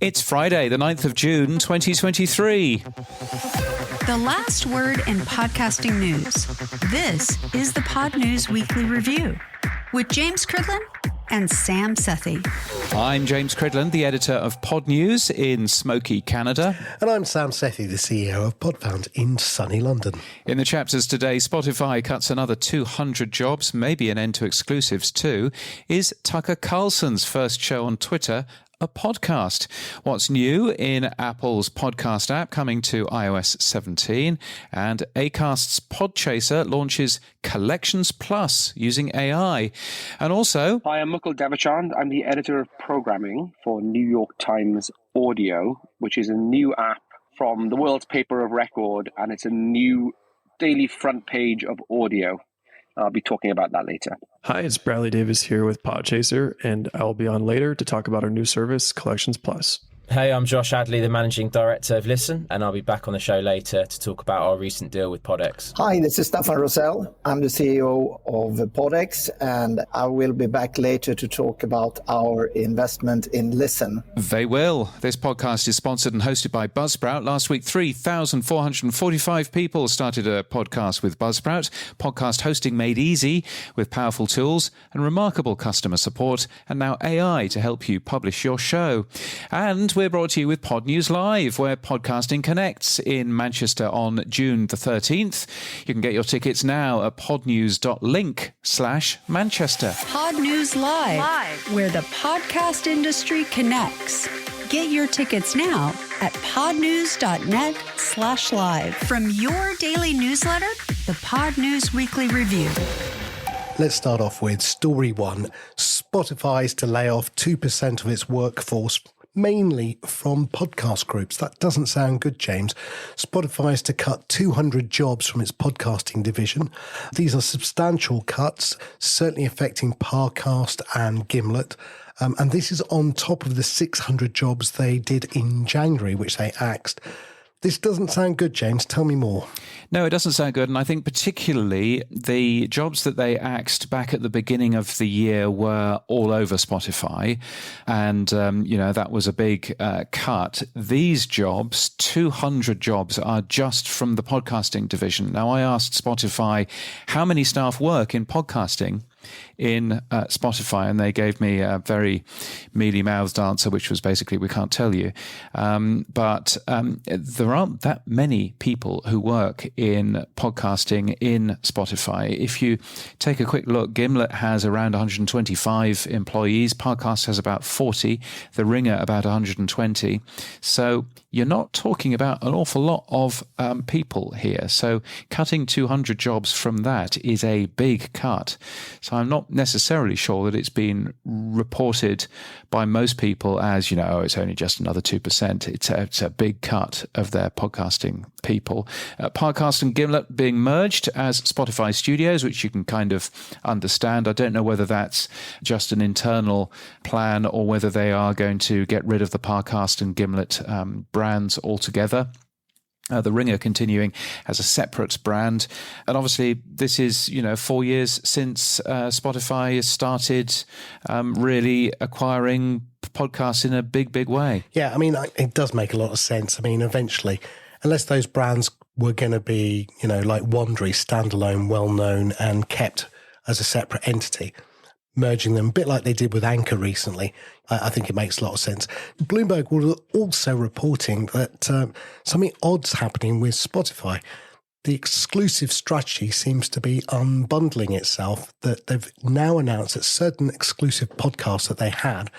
It's Friday, the 9th of June, 2023. The last word in podcasting news. This is the Pod News Weekly Review with James Cridland and Sam Sethi. I'm James Cridland, the editor of Pod News in smoky Canada. And I'm Sam Sethi, the CEO of Podfound in sunny London. In the chapters today, Spotify cuts another 200 jobs, maybe an end to exclusives too. Is Tucker Carlson's first show on Twitter a podcast? What's new in Apple's podcast app coming to iOS 17? And Acast's PodChaser launches Collections Plus using AI. And also... Hi, I'm Mukul Devichand. I'm the editor of programming for New York Times Audio, which is a new app from the world's paper of record, and it's a new daily front page of audio. I'll be talking about that later. Hi, it's Bradley Davis here with PodChaser, and I'll be on later to talk about our new service, Collections Plus. Hey, I'm Josh Adley, the managing director of Listen, and I'll be back on the show later to talk about our recent deal with PodX. Hi, this is Staffan Rossell. I'm the CEO of PodX, and I will be back later to talk about our investment in Listen. They will. This podcast is sponsored and hosted by Buzzsprout. Last week, 3,445 people started a podcast with Buzzsprout. Podcast hosting made easy with powerful tools and remarkable customer support, and now AI to help you publish your show. And we're brought to you with Pod News Live, where podcasting connects in Manchester on June the 13th. You can get your tickets now at podnews.link/Manchester. Pod News Live, where the podcast industry connects. Get your tickets now at podnews.net/live. From your daily newsletter, the Pod News Weekly Review. Let's start off with story one. Spotify's to lay off 2% of its workforce, mainly from podcast groups. That doesn't sound good, James. Spotify's to cut 200 jobs from its podcasting division. These are substantial cuts, certainly affecting Parcast and Gimlet. And this is on top of the 600 jobs they did in January, which they axed. This doesn't sound good, James. Tell me more. No, it doesn't sound good. And I think particularly the jobs that they axed back at the beginning of the year were all over Spotify. And, that was a big cut. These jobs, 200 jobs, are just from the podcasting division. Now, I asked Spotify how many staff work in podcasting in Spotify, and they gave me a very mealy-mouthed answer, which was basically, we can't tell you. But there aren't that many people who work in podcasting in Spotify. If you take a quick look, Gimlet has around 125 employees. Parcast has about 40. The Ringer about 120. So you're not talking about an awful lot of people here. So cutting 200 jobs from that is a big cut. So I'm not necessarily sure that it's been reported by most people as, it's only just another 2%. It's a big cut of their podcasting people. Parcast and Gimlet being merged as Spotify Studios, which you can kind of understand. I don't know whether that's just an internal plan or whether they are going to get rid of the Parcast and Gimlet brands altogether. The Ringer continuing as a separate brand. And obviously, this is, 4 years since Spotify has started really acquiring podcasts in a big, big way. Yeah, it does make a lot of sense. Eventually, unless those brands were going to be, like Wondery, standalone, well-known and kept as a separate entity, merging them a bit like they did with Anchor recently, I think it makes a lot of sense. Bloomberg was also reporting that something odd's happening with Spotify. The exclusive strategy seems to be unbundling itself, that they've now announced that certain exclusive podcasts that they had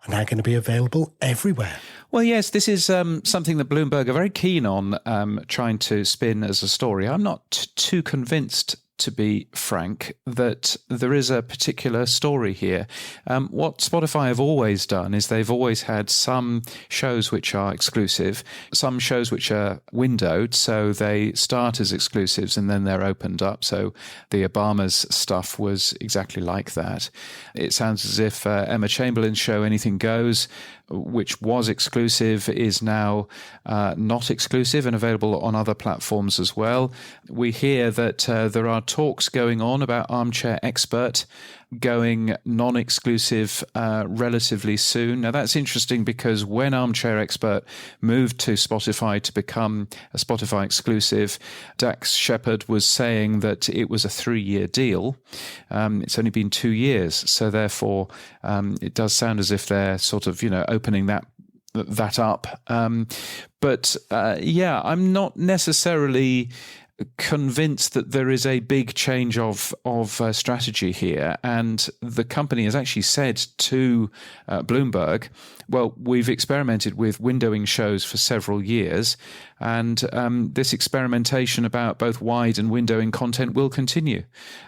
are now going to be available everywhere. Well, yes, this is something that Bloomberg are very keen on trying to spin as a story. I'm not too convinced, to be frank, that there is a particular story here. What Spotify have always done is they've always had some shows which are exclusive, some shows which are windowed, so they start as exclusives and then they're opened up. So the Obama's stuff was exactly like that. It sounds as if Emma Chamberlain's show Anything Goes, which was exclusive, is now not exclusive and available on other platforms as well. We hear that there are talks going on about Armchair Expert going non-exclusive relatively soon. Now, that's interesting because when Armchair Expert moved to Spotify to become a Spotify exclusive, Dax Shepard was saying that it was a 3-year deal. It's only been 2 years. So therefore, it does sound as if they're sort of, opening that up. But I'm not necessarily convinced that there is a big change of strategy here. And the company has actually said to Bloomberg, well, we've experimented with windowing shows for several years, and this experimentation about both wide and windowing content will continue.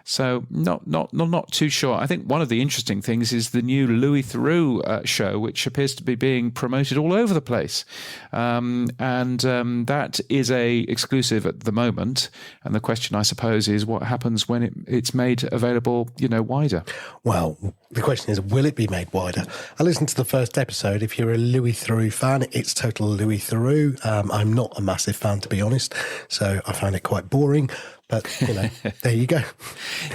So not too sure. I think one of the interesting things is the new Louis Theroux show, which appears to be being promoted all over the place. And that is a exclusive at the moment. And the question, I suppose, is what happens when it's made available, wider? Well, the question is, will it be made wider? I listened to the first episode. If you're a Louis Theroux fan, it's total Louis Theroux. I'm not a massive fan, to be honest, so I found it quite boring. But there you go.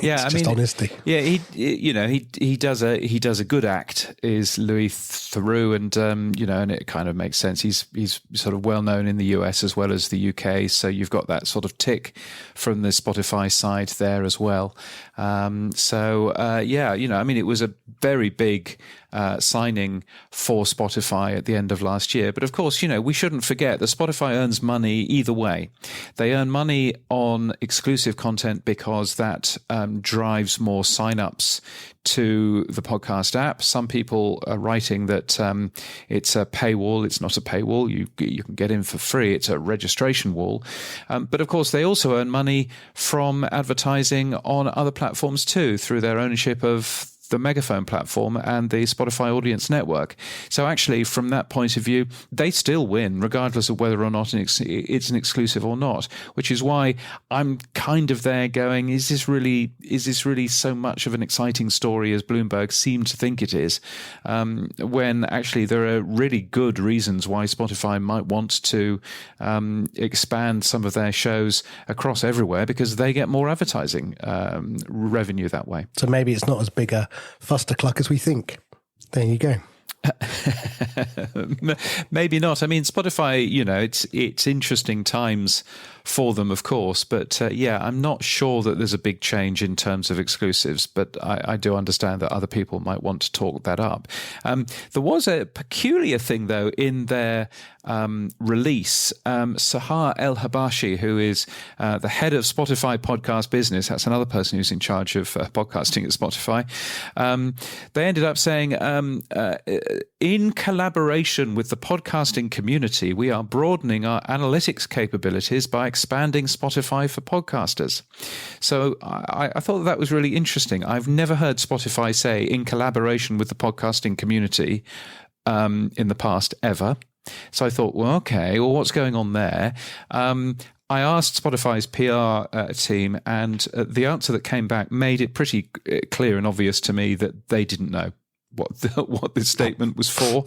Yeah, it's just honesty. Yeah, he does a good act. Is Louis Theroux, and and it kind of makes sense. He's sort of well known in the US as well as the UK, so you've got that sort of tick from the Spotify side there as well. It was a very big signing for Spotify at the end of last year. But of course, we shouldn't forget that Spotify earns money either way. They earn money on exclusive content because that drives more signups to the podcast app. Some people are writing that it's a paywall. It's not a paywall. You can get in for free. It's a registration wall. But of course, they also earn money from advertising on other platforms too, through their ownership of the Megaphone platform and the Spotify Audience Network. So actually, from that point of view, they still win, regardless of whether or not it's an exclusive or not, which is why I'm kind of there going, is this really so much of an exciting story as Bloomberg seem to think it is, when actually there are really good reasons why Spotify might want to expand some of their shows across everywhere, because they get more advertising revenue that way. So maybe it's not as big a fustercluck as we think. There you go. Maybe not. I mean, Spotify, it's interesting times for them, of course, but I'm not sure that there's a big change in terms of exclusives, but I do understand that other people might want to talk that up. There was a peculiar thing, though, in their release. Sahar El-Habashi, who is the head of Spotify podcast business, that's another person who's in charge of podcasting at Spotify, they ended up saying, in collaboration with the podcasting community, we are broadening our analytics capabilities by expanding Spotify for podcasters. So I thought that was really interesting. I've never heard Spotify say in collaboration with the podcasting community in the past ever. So I thought, well, okay, well, what's going on there? I asked Spotify's PR team, and the answer that came back made it pretty clear and obvious to me that they didn't know what this statement was for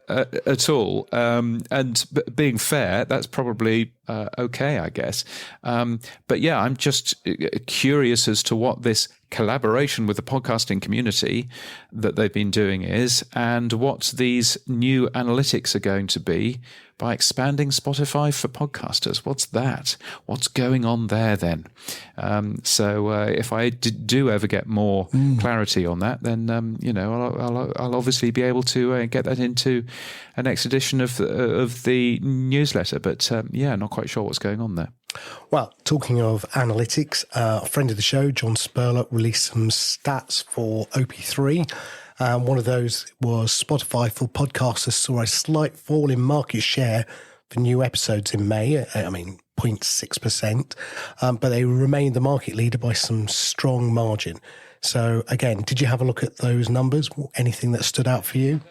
at all. And being fair, that's probably okay, I guess. But yeah, I'm just curious as to what this collaboration with the podcasting community that they've been doing is, and what these new analytics are going to be by expanding Spotify for podcasters. What's that? What's going on there then? So if I do ever get more clarity on that, then I'll obviously be able to get that into a next edition of the newsletter. But not quite sure what's going on there. Well, talking of analytics, a friend of the show, John Spurlock, released some stats for OP3. One of those was Spotify for podcasters saw a slight fall in market share for new episodes in May. 0.6%, but they remained the market leader by some strong margin. So again, did you have a look at those numbers? Anything that stood out for you?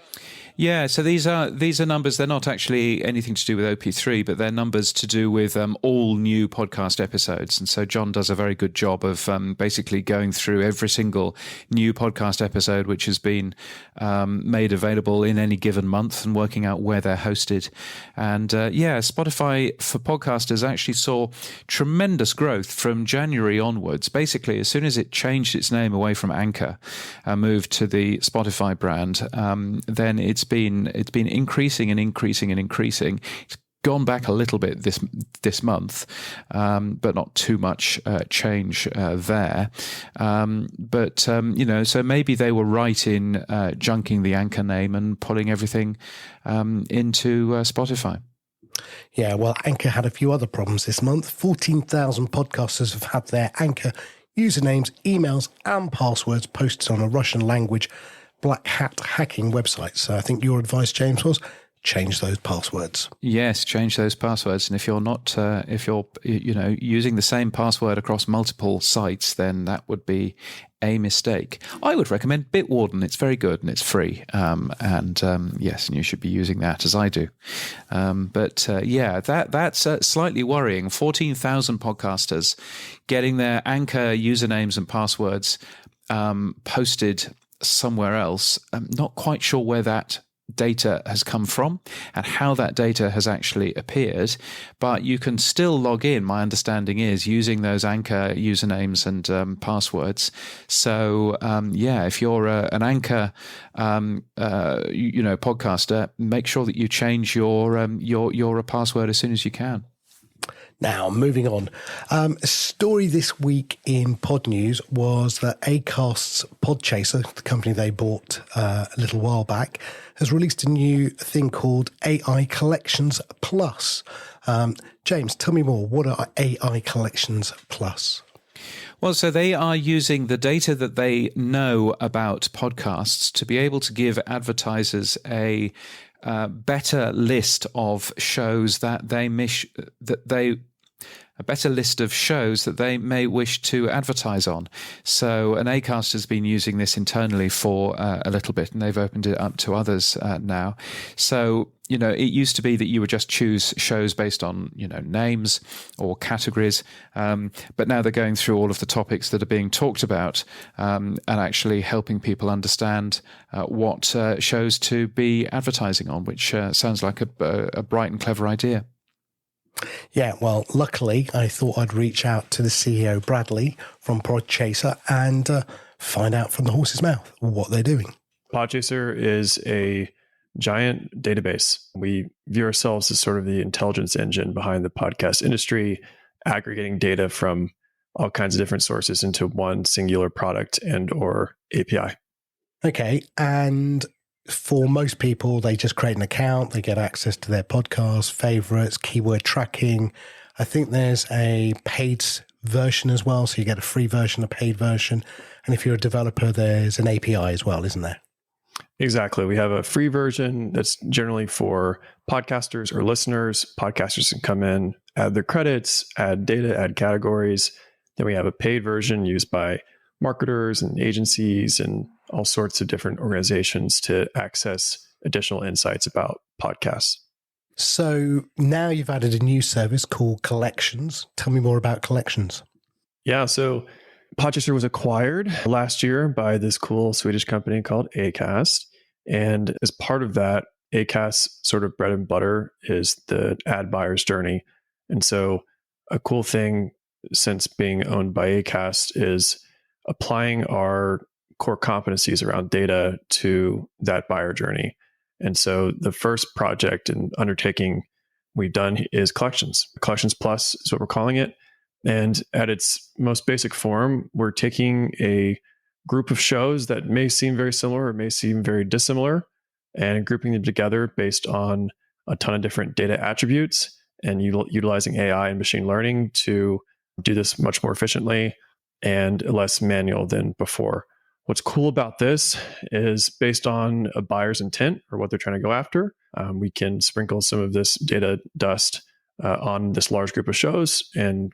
Yeah, so these are numbers. They're not actually anything to do with OP3, but they're numbers to do with all new podcast episodes. And so John does a very good job of basically going through every single new podcast episode which has been made available in any given month and working out where they're hosted. And Spotify for Podcasters actually saw tremendous growth from January onwards. Basically, as soon as it changed its name away from Anchor and moved to the Spotify brand, then it's been increasing and increasing and increasing. It's gone back a little bit this month, but not too much change there. So maybe they were right in junking the Anchor name and pulling everything into Spotify. Yeah, well, Anchor had a few other problems this month. 14,000 podcasters have had their Anchor usernames, emails, and passwords posted on a Russian language black hat hacking website. So I think your advice, James, was change those passwords. Yes, change those passwords. And if you're not, using the same password across multiple sites, then that would be a mistake. I would recommend Bitwarden. It's very good and it's free. And you should be using that as I do. That's slightly worrying. 14,000 podcasters getting their Anchor usernames and passwords posted somewhere else. I'm not quite sure where that data has come from and how that data has actually appeared, but you can still log in, my understanding is, using those Anchor usernames and passwords. So if you're an Anchor podcaster, make sure that you change your password as soon as you can. Now, moving on. A story this week in Pod News was that Acast's PodChaser, the company they bought a little while back, has released a new thing called AI Collections Plus. James, tell me more. What are AI Collections Plus? Well, so they are using the data that they know about podcasts to be able to give advertisers a better list of shows that they may wish to advertise on. So an Acast has been using this internally for a little bit, and they've opened it up to others now. So, it used to be that you would just choose shows based on, names or categories. But now they're going through all of the topics that are being talked about and actually helping people understand what shows to be advertising on, which sounds like a bright and clever idea. Yeah, well, luckily, I thought I'd reach out to the CEO, Bradley, from PodChaser and find out from the horse's mouth what they're doing. PodChaser is a giant database. We view ourselves as sort of the intelligence engine behind the podcast industry, aggregating data from all kinds of different sources into one singular product and or API. Okay, and for most people, they just create an account, they get access to their podcasts, favorites, keyword tracking. I think there's a paid version as well, so you get a free version, a paid version. And if you're a developer, there's an API as well, isn't there? Exactly. We have a free version that's generally for podcasters or listeners. Podcasters can come in, add their credits, add data, add categories. Then we have a paid version used by marketers and agencies and all sorts of different organizations to access additional insights about podcasts. So now you've added a new service called Collections. Tell me more about Collections. Yeah, so PodChaser was acquired last year by this cool Swedish company called Acast. And as part of that, Acast's sort of bread and butter is the ad buyer's journey. And so a cool thing since being owned by Acast is applying our core competencies around data to that buyer journey. And so the first project and undertaking we've done is Collections. Collections Plus is what we're calling it. And at its most basic form, we're taking a group of shows that may seem very similar or may seem very dissimilar and grouping them together based on a ton of different data attributes and utilizing AI and machine learning to do this much more efficiently and less manual than before. What's cool about this is based on a buyer's intent or what they're trying to go after, we can sprinkle some of this data dust on this large group of shows and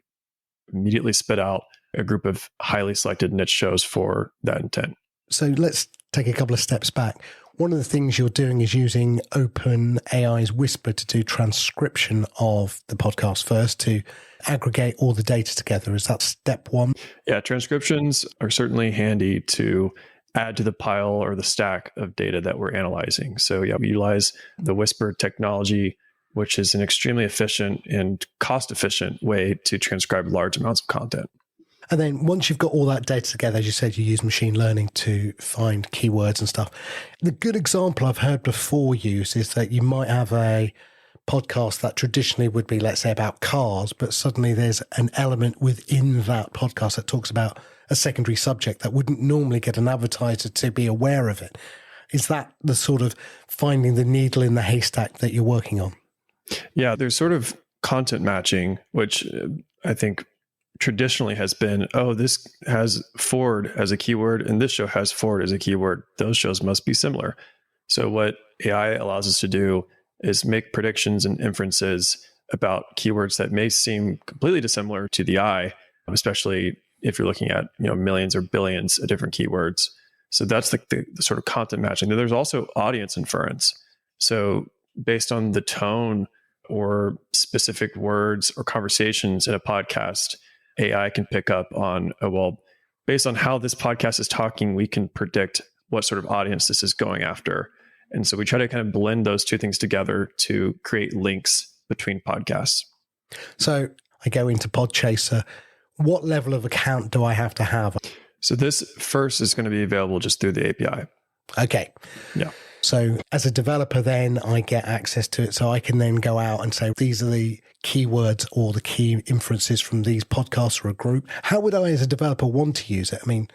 immediately spit out a group of highly selected niche shows for that intent. So let's take a couple of steps back. one of the things you're doing is using OpenAI's Whisper to do transcription of the podcast first to aggregate all the data together. Is that step one? Yeah, transcriptions are certainly handy to add to the pile or the stack of data that we're analyzing. So yeah, we utilize the Whisper technology, which is an extremely efficient and cost-efficient way to transcribe large amounts of content. And then once you've got all that data together, as you said, you use machine learning to find keywords and stuff. The good example I've heard before used is that you might have a podcast that traditionally would be, let's say, about cars, but suddenly there's an element within that podcast that talks about a secondary subject that wouldn't normally get an advertiser to be aware of it. Is that the sort of finding the needle in the haystack that you're working on? Yeah, there's sort of content matching, which I think traditionally has been, oh, this has Ford as a keyword and this show has Ford as a keyword. Those shows must be similar. So what AI allows us to do is make predictions and inferences about keywords that may seem completely dissimilar to the eye, especially if you're looking at millions or billions of different keywords. So that's the sort of content matching. Then there's also audience inference. So based on the tone or specific words or conversations in a podcast, AI can pick up on, based on how this podcast is talking, we can predict what sort of audience this is going after. And so we try to kind of blend those two things together to create links between podcasts. So I go into PodChaser. What level of account do I have to have? So this first is going to be available just through the API. Okay. Yeah. So as a developer, then I get access to it. So I can then go out and say, these are the keywords or the key inferences from these podcasts or a group. How would I, as a developer, want to use it? I mean,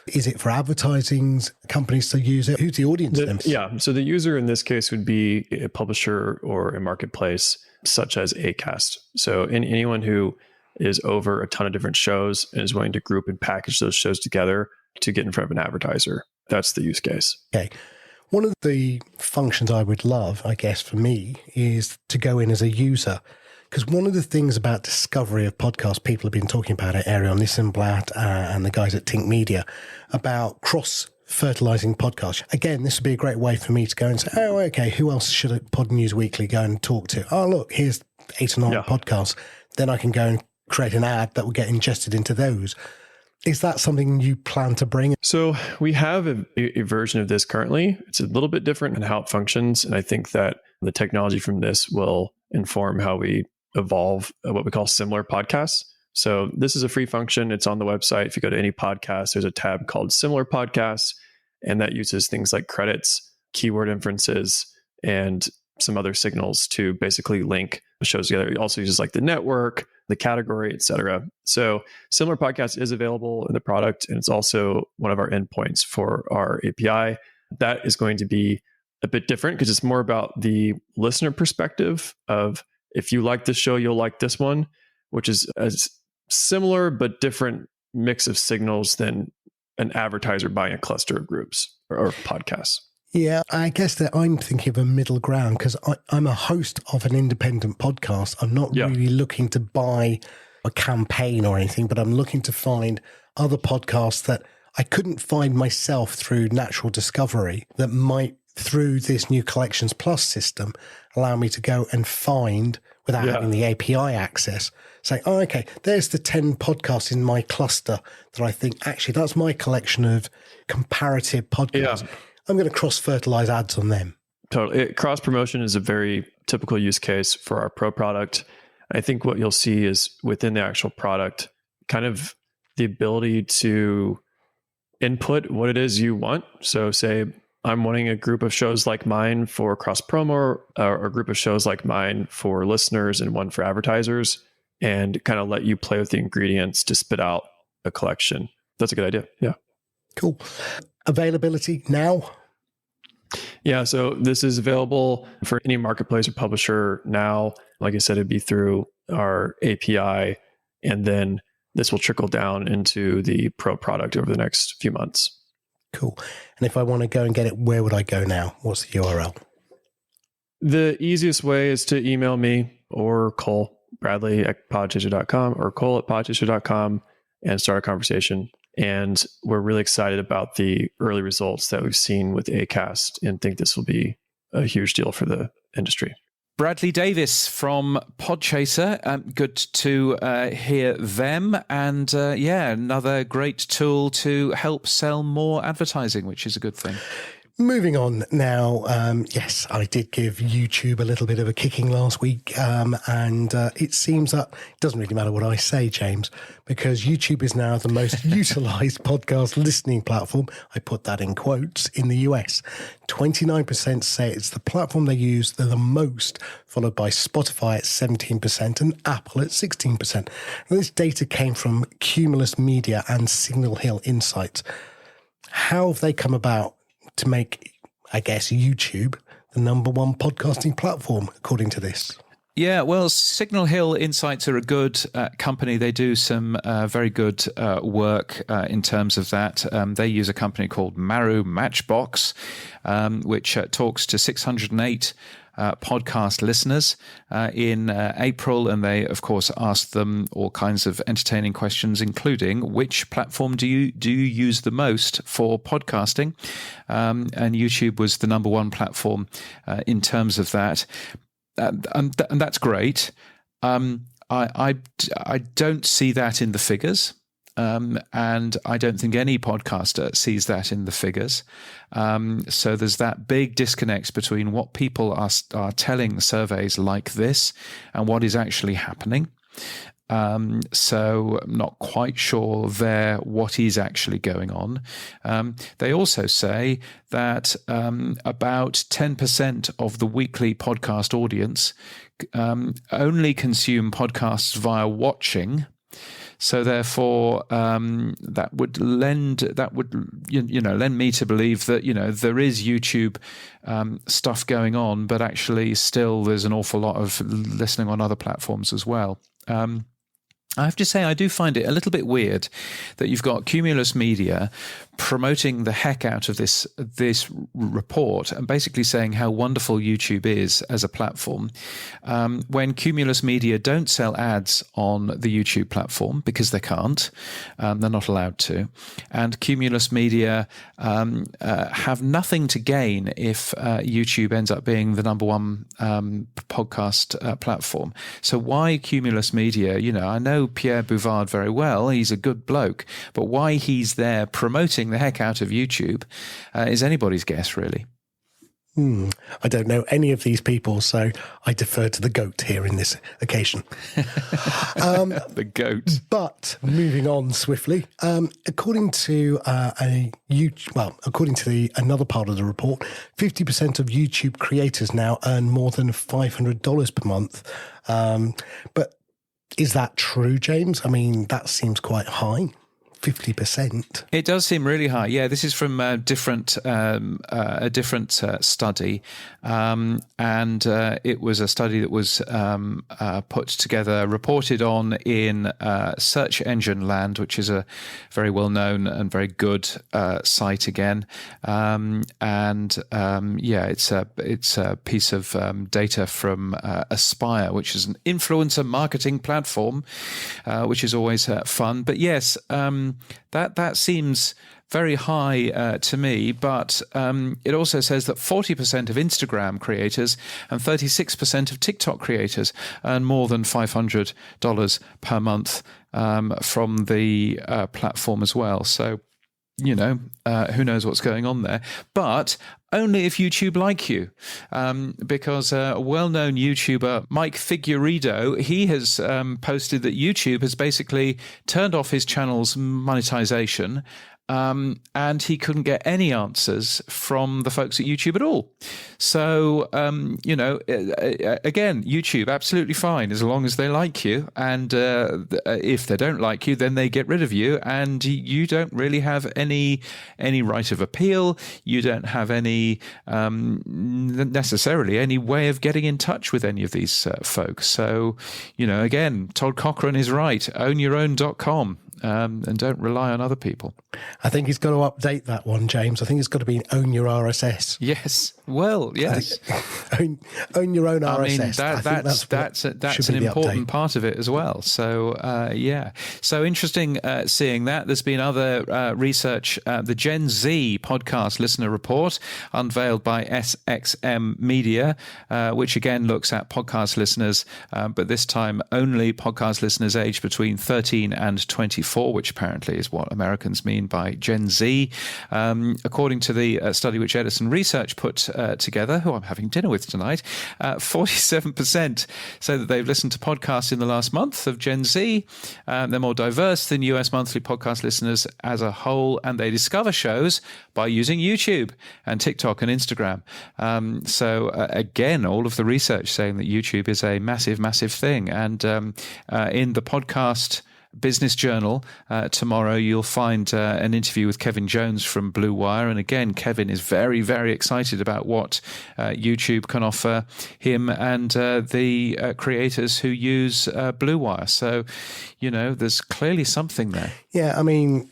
is it for advertising companies to use it? Who's the audience then? Yeah. So the user in this case would be a publisher or a marketplace such as Acast. So anyone who is over a ton of different shows and is willing to group and package those shows together to get in front of an advertiser. That's the use case. Okay. One of the functions I would love, I guess, for me is to go in as a user. Because one of the things about discovery of podcasts, people have been talking about it, Arion Nissenblatt and the guys at Tink Media, about cross-fertilizing podcasts. Again, this would be a great way for me to go and say, oh, okay, who else should Pod News Weekly go and talk to? Oh, look, here's 8 or 9 podcasts. Then I can go and create an ad that will get ingested into those. Is that something you plan to bring? So we have a version of this currently. It's a little bit different in how it functions. And I think that the technology from this will inform how we evolve what we call similar podcasts. So this is a free function. It's on the website. If you go to any podcast, there's a tab called Similar Podcasts, and that uses things like credits, keyword inferences, and some other signals to basically link the shows together. It also uses like the network, the category, etc. So Similar Podcast is available in the product, and it's also one of our endpoints for our API. That is going to be a bit different because it's more about the listener perspective of, if you like this show, you'll like this one, which is a similar but different mix of signals than an advertiser buying a cluster of groups or podcasts. Yeah, I guess that I'm thinking of a middle ground because I'm a host of an independent podcast. I'm not really looking to buy a campaign or anything, but I'm looking to find other podcasts that I couldn't find myself through natural discovery that might, through this new Collections Plus system, allow me to go and find without having the API access. Say, oh, okay, there's the 10 podcasts in my cluster that I think, actually, that's my collection of comparative podcasts. Yeah. I'm going to cross-fertilize ads on them. Totally. Cross-promotion is a very typical use case for our Pro product. I think what you'll see is within the actual product, kind of the ability to input what it is you want. So say I'm wanting a group of shows like mine for cross-promo, or a group of shows like mine for listeners and one for advertisers, and kind of let you play with the ingredients to spit out a collection. That's a good idea. Yeah. Cool. Availability now? Yeah, so this is available for any marketplace or publisher now. Like I said, it'd be through our API, and then this will trickle down into the Pro product over the next few months. Cool. And if I want to go and get it, where would I go now? What's the URL? The easiest way is to email me or Cole, Bradley at podchaser.com, or Cole at podchaser.com, and start a conversation. And we're really excited about the early results that we've seen with Acast and think this will be a huge deal for the industry. Bradley Davis from PodChaser. Good to hear them. And another great tool to help sell more advertising, which is a good thing. Moving on now, yes, I did give YouTube a little bit of a kicking last week, and it seems that it doesn't really matter what I say, James, because YouTube is now the most utilised podcast listening platform, I put that in quotes, in the US. 29% say it's the platform they use the most, followed by Spotify at 17% and Apple at 16%. And this data came from Cumulus Media and Signal Hill Insights. How have they come about to make, I guess, YouTube the number one podcasting platform, according to this? Yeah, well, Signal Hill Insights are a good company. They do some very good work in terms of that. They use a company called Maru Matchbox, which talks to 608 podcast listeners in April, and they of course asked them all kinds of entertaining questions, including which platform do you use the most for podcasting, and YouTube was the number one platform in terms of that, and that's great. I don't see that in the figures. And I don't think any podcaster sees that in the figures. So there's that big disconnect between what people are telling surveys like this and what is actually happening. So I'm not quite sure there what is actually going on. They also say that about 10% of the weekly podcast audience only consume podcasts via watching. So therefore, that would lend me to believe that there is YouTube stuff going on, but actually still there's an awful lot of listening on other platforms as well. I have to say, I do find it a little bit weird that you've got Cumulus Media promoting the heck out of this report and basically saying how wonderful YouTube is as a platform, when Cumulus Media don't sell ads on the YouTube platform because they can't, they're not allowed to, and Cumulus Media have nothing to gain if YouTube ends up being the number one podcast platform. So why Cumulus Media? I know Pierre Bouvard very well, he's a good bloke, but why he's there promoting the heck out of YouTube is anybody's guess, really. I don't know any of these people, so I defer to the goat here in this occasion. The goat. But moving on swiftly, according to another part of the report, 50% of YouTube creators now earn more than $500 per month. But is that true, James? I mean, that seems quite high. 50%. It does seem really high. Yeah, this is from a different study, and it was a study that was put together, reported on in Search Engine Land, which is a very well-known and very good site again. It's a piece of data from Aspire, which is an influencer marketing platform, which is always fun. But yes. That seems very high to me, but it also says that 40% of Instagram creators and 36% of TikTok creators earn more than $500 per month from the platform as well. So, who knows what's going on there. But only if YouTube like you, because a well-known YouTuber, Mike Figueredo, he has posted that YouTube has basically turned off his channel's monetization, and he couldn't get any answers from the folks at YouTube at all. So, again, YouTube, absolutely fine as long as they like you. And if they don't like you, then they get rid of you. And you don't really have any right of appeal. You don't have any necessarily any way of getting in touch with any of these folks. So, again, Todd Cochran is right. Ownyourown.com. and don't rely on other people. I think he's got to update that one, James. I think it's got to be own your RSS. Yes. Well, yes. Own your own RSS. I mean, that's an important part of it as well. So, So interesting seeing that. There's been other research. The Gen Z podcast listener report unveiled by SXM Media, which again looks at podcast listeners, but this time only podcast listeners aged between 13 and 24, which apparently is what Americans mean by Gen Z. According to the study which Edison Research put together, who I'm having dinner with tonight, 47% say that they've listened to podcasts in the last month of Gen Z. They're more diverse than US monthly podcast listeners as a whole, and they discover shows by using YouTube and TikTok and Instagram. Again, all of the research saying that YouTube is a massive, massive thing. And in the podcast Business Journal tomorrow, you'll find an interview with Kevin Jones from Blue Wire. And again, Kevin is very, very excited about what YouTube can offer him and the creators who use Blue Wire. So, there's clearly something there. Yeah, I mean,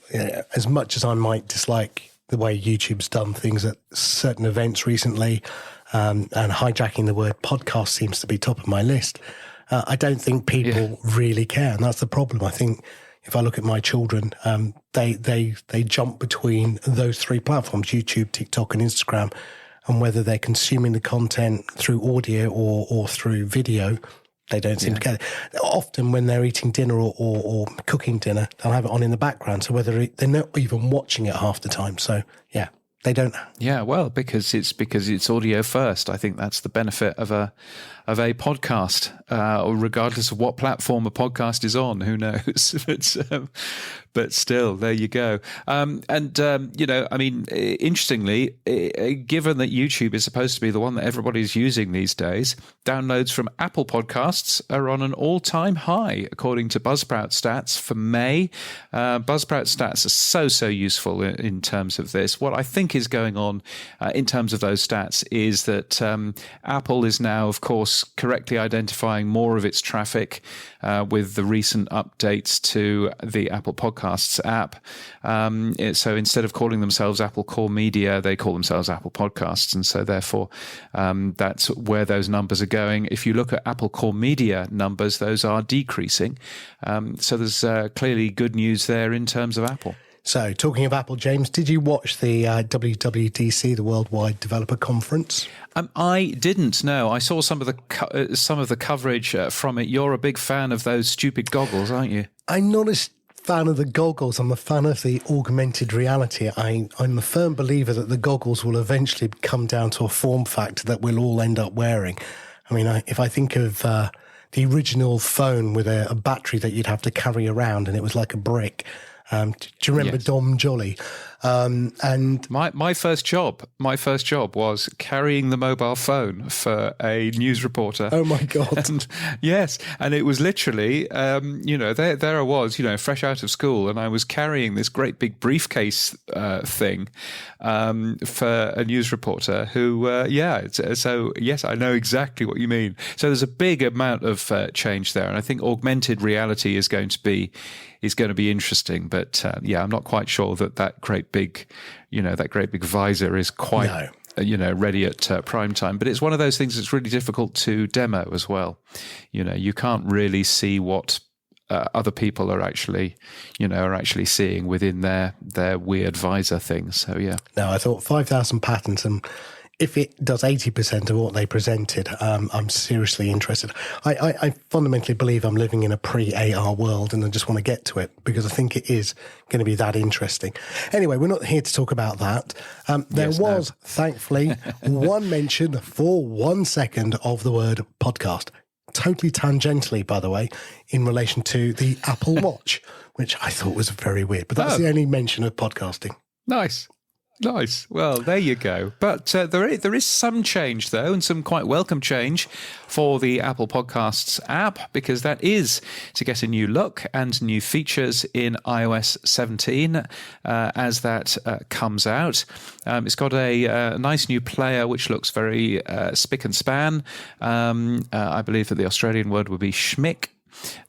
as much as I might dislike the way YouTube's done things at certain events recently, and hijacking the word podcast seems to be top of my list, I don't think people really care, and that's the problem. I think if I look at my children, they jump between those three platforms: YouTube, TikTok, and Instagram. And whether they're consuming the content through audio or through video, they don't seem to care. Often when they're eating dinner or cooking dinner, they'll have it on in the background. So whether they're not even watching it half the time. So yeah. They don't. Yeah, well, because it's audio first. I think that's the benefit of a podcast, or regardless of what platform a podcast is on. Who knows? But still, there you go. Interestingly, given that YouTube is supposed to be the one that everybody's using these days, downloads from Apple Podcasts are on an all-time high, according to Buzzsprout stats for May. Buzzsprout stats are so useful in terms of this. What I think is going on in terms of those stats is that Apple is now, of course, correctly identifying more of its traffic with the recent updates to the Apple Podcasts app. So instead of calling themselves Apple Core Media, they call themselves Apple Podcasts. And so therefore, that's where those numbers are going. If you look at Apple Core Media numbers, those are decreasing. So there's clearly good news there in terms of Apple. So, talking of Apple, James, did you watch the WWDC, the Worldwide Developer Conference? I didn't. No, I saw some of the coverage from it. You're a big fan of those stupid goggles, aren't you? I'm not a fan of the goggles. I'm a fan of the augmented reality. I'm a firm believer that the goggles will eventually come down to a form factor that we'll all end up wearing. I mean, if I think of the original phone with a battery that you'd have to carry around, and it was like a brick. Do you remember Dom Jolly? And my first job was carrying the mobile phone for a news reporter. Oh my God! And it was literally, there I was, fresh out of school, and I was carrying this great big briefcase thing for a news reporter. Who, so yes, I know exactly what you mean. So there's a big amount of change there, and I think augmented reality is going to be interesting. But I'm not quite sure that great big visor is quite ready at prime time. But it's one of those things that's really difficult to demo as well. You can't really see what other people are actually seeing within their weird visor things. So yeah. No, I thought 5,000 patents, and if it does 80% of what they presented, I'm seriously interested. I fundamentally believe I'm living in a pre-AR world, and I just want to get to it because I think it is going to be that interesting. Anyway, we're not here to talk about that. Thankfully, one mention for 1 second of the word podcast. Totally tangentially, by the way, in relation to the Apple Watch, which I thought was very weird. But that's the only mention of podcasting. Nice. Well, there you go. But there is some change, though, and some quite welcome change for the Apple Podcasts app, because that is to get a new look and new features in iOS 17 as that comes out. It's got a nice new player which looks very spick and span. I believe that the Australian word would be schmick.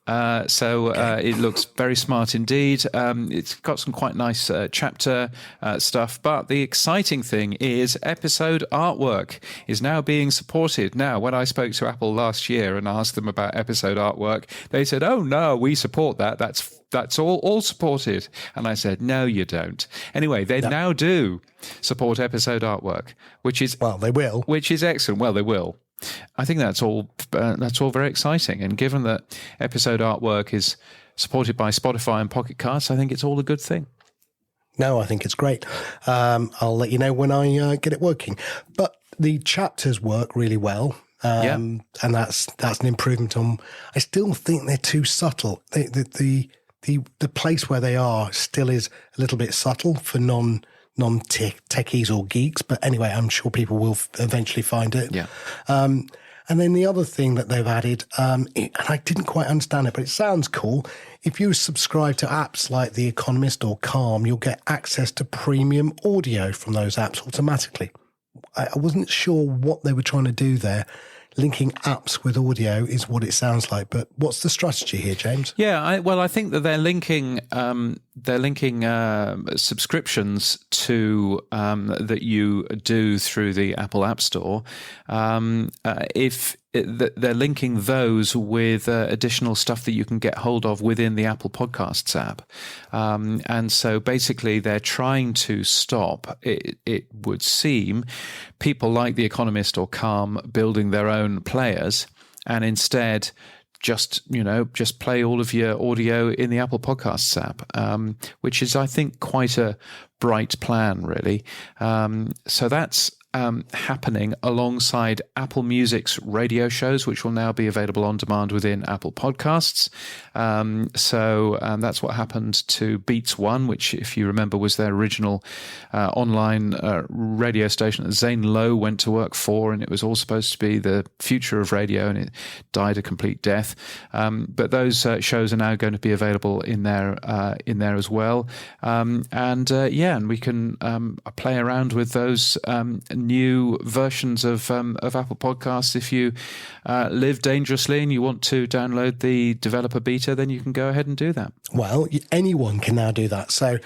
It looks very smart indeed. It's got some quite nice chapter stuff. But the exciting thing is episode artwork is now being supported. Now, when I spoke to Apple last year and asked them about episode artwork, they said, "Oh no, we support that. That's all supported." And I said, "No, you don't." Anyway, they now do support episode artwork, which is they will, which is excellent. Well, they will. I think that's all very exciting. And given that episode artwork is supported by Spotify and Pocket Casts, I think it's all a good thing. No, I think it's great. I'll let you know when I get it working. But the chapters work really well. And that's an improvement on. I still think they're too subtle. The place where they are still is a little bit subtle for non-techies or geeks, but anyway, I'm sure people will eventually find it. Yeah. And then the other thing that they've added, and I didn't quite understand it, but it sounds cool. If you subscribe to apps like The Economist or Calm, you'll get access to premium audio from those apps automatically. I wasn't sure what they were trying to do there. Linking apps with audio is what it sounds like, but what's the strategy here, James? Yeah, I think that they're linking subscriptions to that you do through the Apple App Store. They're linking those with additional stuff that you can get hold of within the Apple Podcasts app. And so basically they're trying to stop, it would seem, people like The Economist or Calm building their own players and instead just play all of your audio in the Apple Podcasts app, which is, I think, quite a bright plan, really. So that's happening alongside Apple Music's radio shows, which will now be available on demand within Apple Podcasts. That's what happened to Beats One, which, if you remember, was their original online radio station that Zane Lowe went to work for, and it was all supposed to be the future of radio, and it died a complete death. But those shows are now going to be available in there as well. And we can play around with those new versions of Apple Podcasts. If you live dangerously and you want to download the developer beta, then you can go ahead and do that. Well, anyone can now do that. So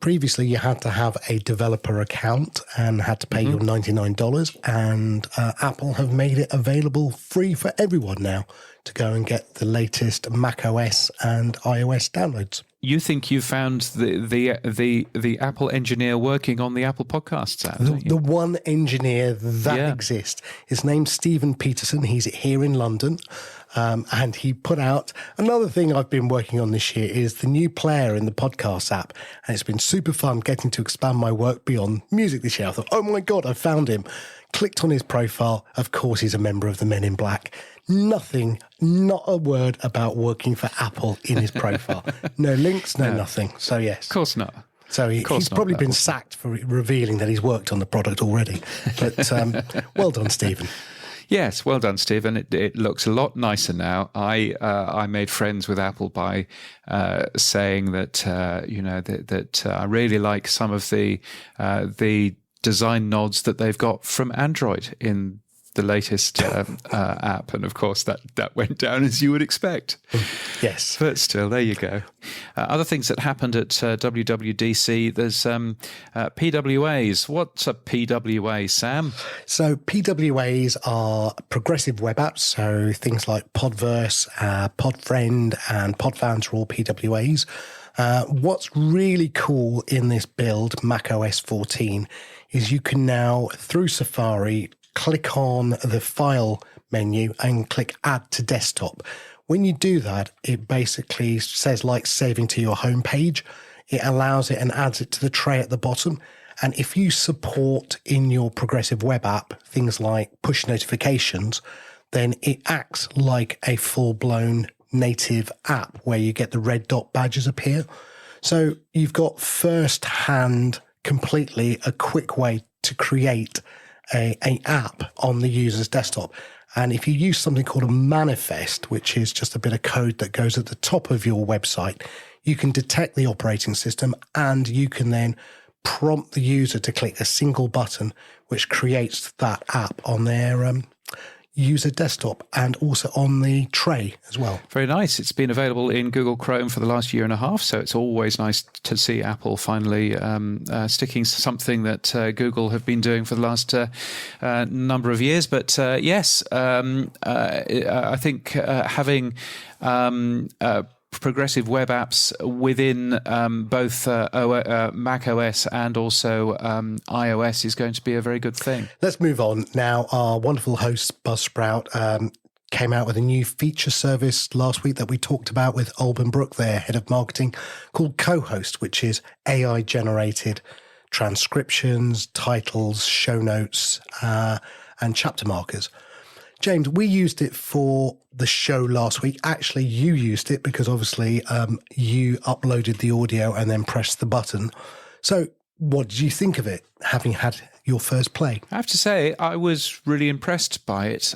previously you had to have a developer account and had to pay your $99, and Apple have made it available free for everyone now to go and get the latest Mac OS and iOS downloads. You think you found the Apple engineer working on the Apple Podcasts app, don't you? The one engineer that exists. His name's Stephen Peterson. He's here in London. And he put out another thing I've been working on this year is the new player in the podcast app. And it's been super fun getting to expand my work beyond music this year. I thought, oh my God, I found him. Clicked on his profile. Of course, he's a member of the Men in Black. Nothing, not a word about working for Apple in his profile. No links, no nothing. So, yes. Of course not. So he's probably been sacked for revealing that he's worked on the product already. But well done, Stephen. Yes, well done, Stephen. It looks a lot nicer now. I made friends with Apple by saying that that I really like some of the design nods that they've got from Android in the latest app, and of course that went down as you would expect. Yes, but still, there you go. Other things that happened at WWDC. There's PWAs. What's a PWA, Sam? So PWAs are progressive web apps. So things like Podverse, Podfriend, and Podfans are all PWAs. What's really cool in this build, macOS 14, is you can now, through Safari, click on the file menu and click add to desktop. When you do that, it basically says like saving to your home page. It allows it and adds it to the tray at the bottom. And if you support in your progressive web app things like push notifications, then it acts like a full-blown native app where you get the red dot badges appear. So you've got first-hand, completely a quick way to create a app on the user's desktop. And if you use something called a manifest, which is just a bit of code that goes at the top of your website, you can detect the operating system and you can then prompt the user to click a single button, which creates that app on their user desktop and also on the tray as well. Very nice. It's been available in Google Chrome for the last year and a half, so it's always nice to see Apple finally sticking to something that Google have been doing for the last number of years. But yes, I think having progressive web apps within both Mac OS and also iOS is going to be a very good thing. Let's move on. Now, our wonderful host, Buzzsprout, came out with a new feature service last week that we talked about with Alban Brook, their head of marketing, called Co-Host, which is AI-generated transcriptions, titles, show notes, and chapter markers. James, we used it for the show last week. Actually, you used it because obviously you uploaded the audio and then pressed the button. So what did you think of it, having had your first play? I have to say, I was really impressed by it.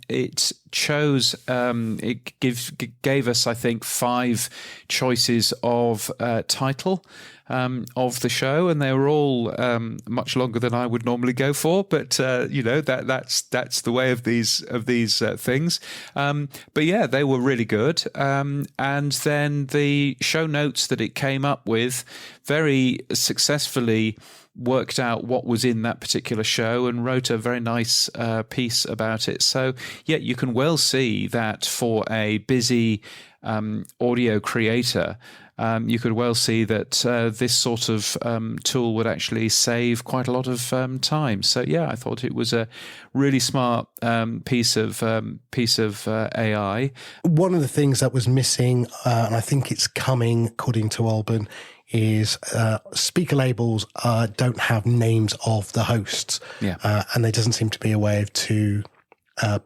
It chose, it gave us, I think, 5 choices of title of the show, and they were all much longer than I would normally go for. But that's the way of these things. But yeah, they were really good. And then the show notes that it came up with very successfully worked out what was in that particular show and wrote a very nice piece about it. So yeah, you can well see that for a busy audio creator, you could well see that this sort of tool would actually save quite a lot of time. So yeah, I thought it was a really smart piece of AI. One of the things that was missing, and I think it's coming, according to Alban, is speaker labels don't have names of the hosts. Yeah. And there doesn't seem to be a way to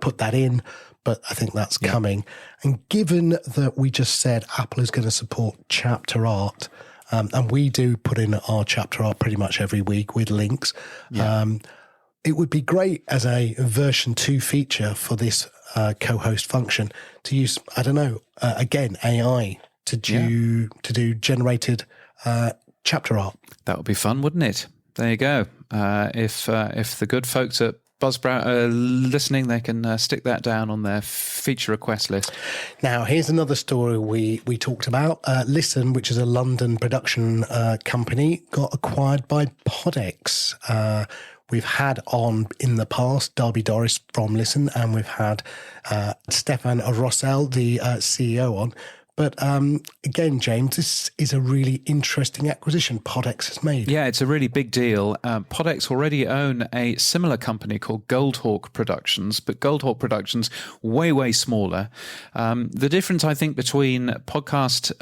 put that in, but I think that's coming. And given that we just said Apple is going to support chapter art, and we do put in our chapter art pretty much every week with links, it would be great as a version 2 feature for this co-host function to use, I don't know, again, AI to do generated chapter art. That would be fun, wouldn't it? There you go. If the good folks at Buzzsprout are listening, they can stick that down on their feature request list. Now, here's another story we talked about. Listen, which is a London production company, got acquired by PodX. We've had on in the past Darby Dorris from Listen, and we've had Staffan Rossell, the CEO, on. But again, James, this is a really interesting acquisition PodX has made. Yeah, it's a really big deal. PodX already own a similar company called Goldhawk Productions, but Goldhawk Productions way, way smaller. The difference, I think, between podcast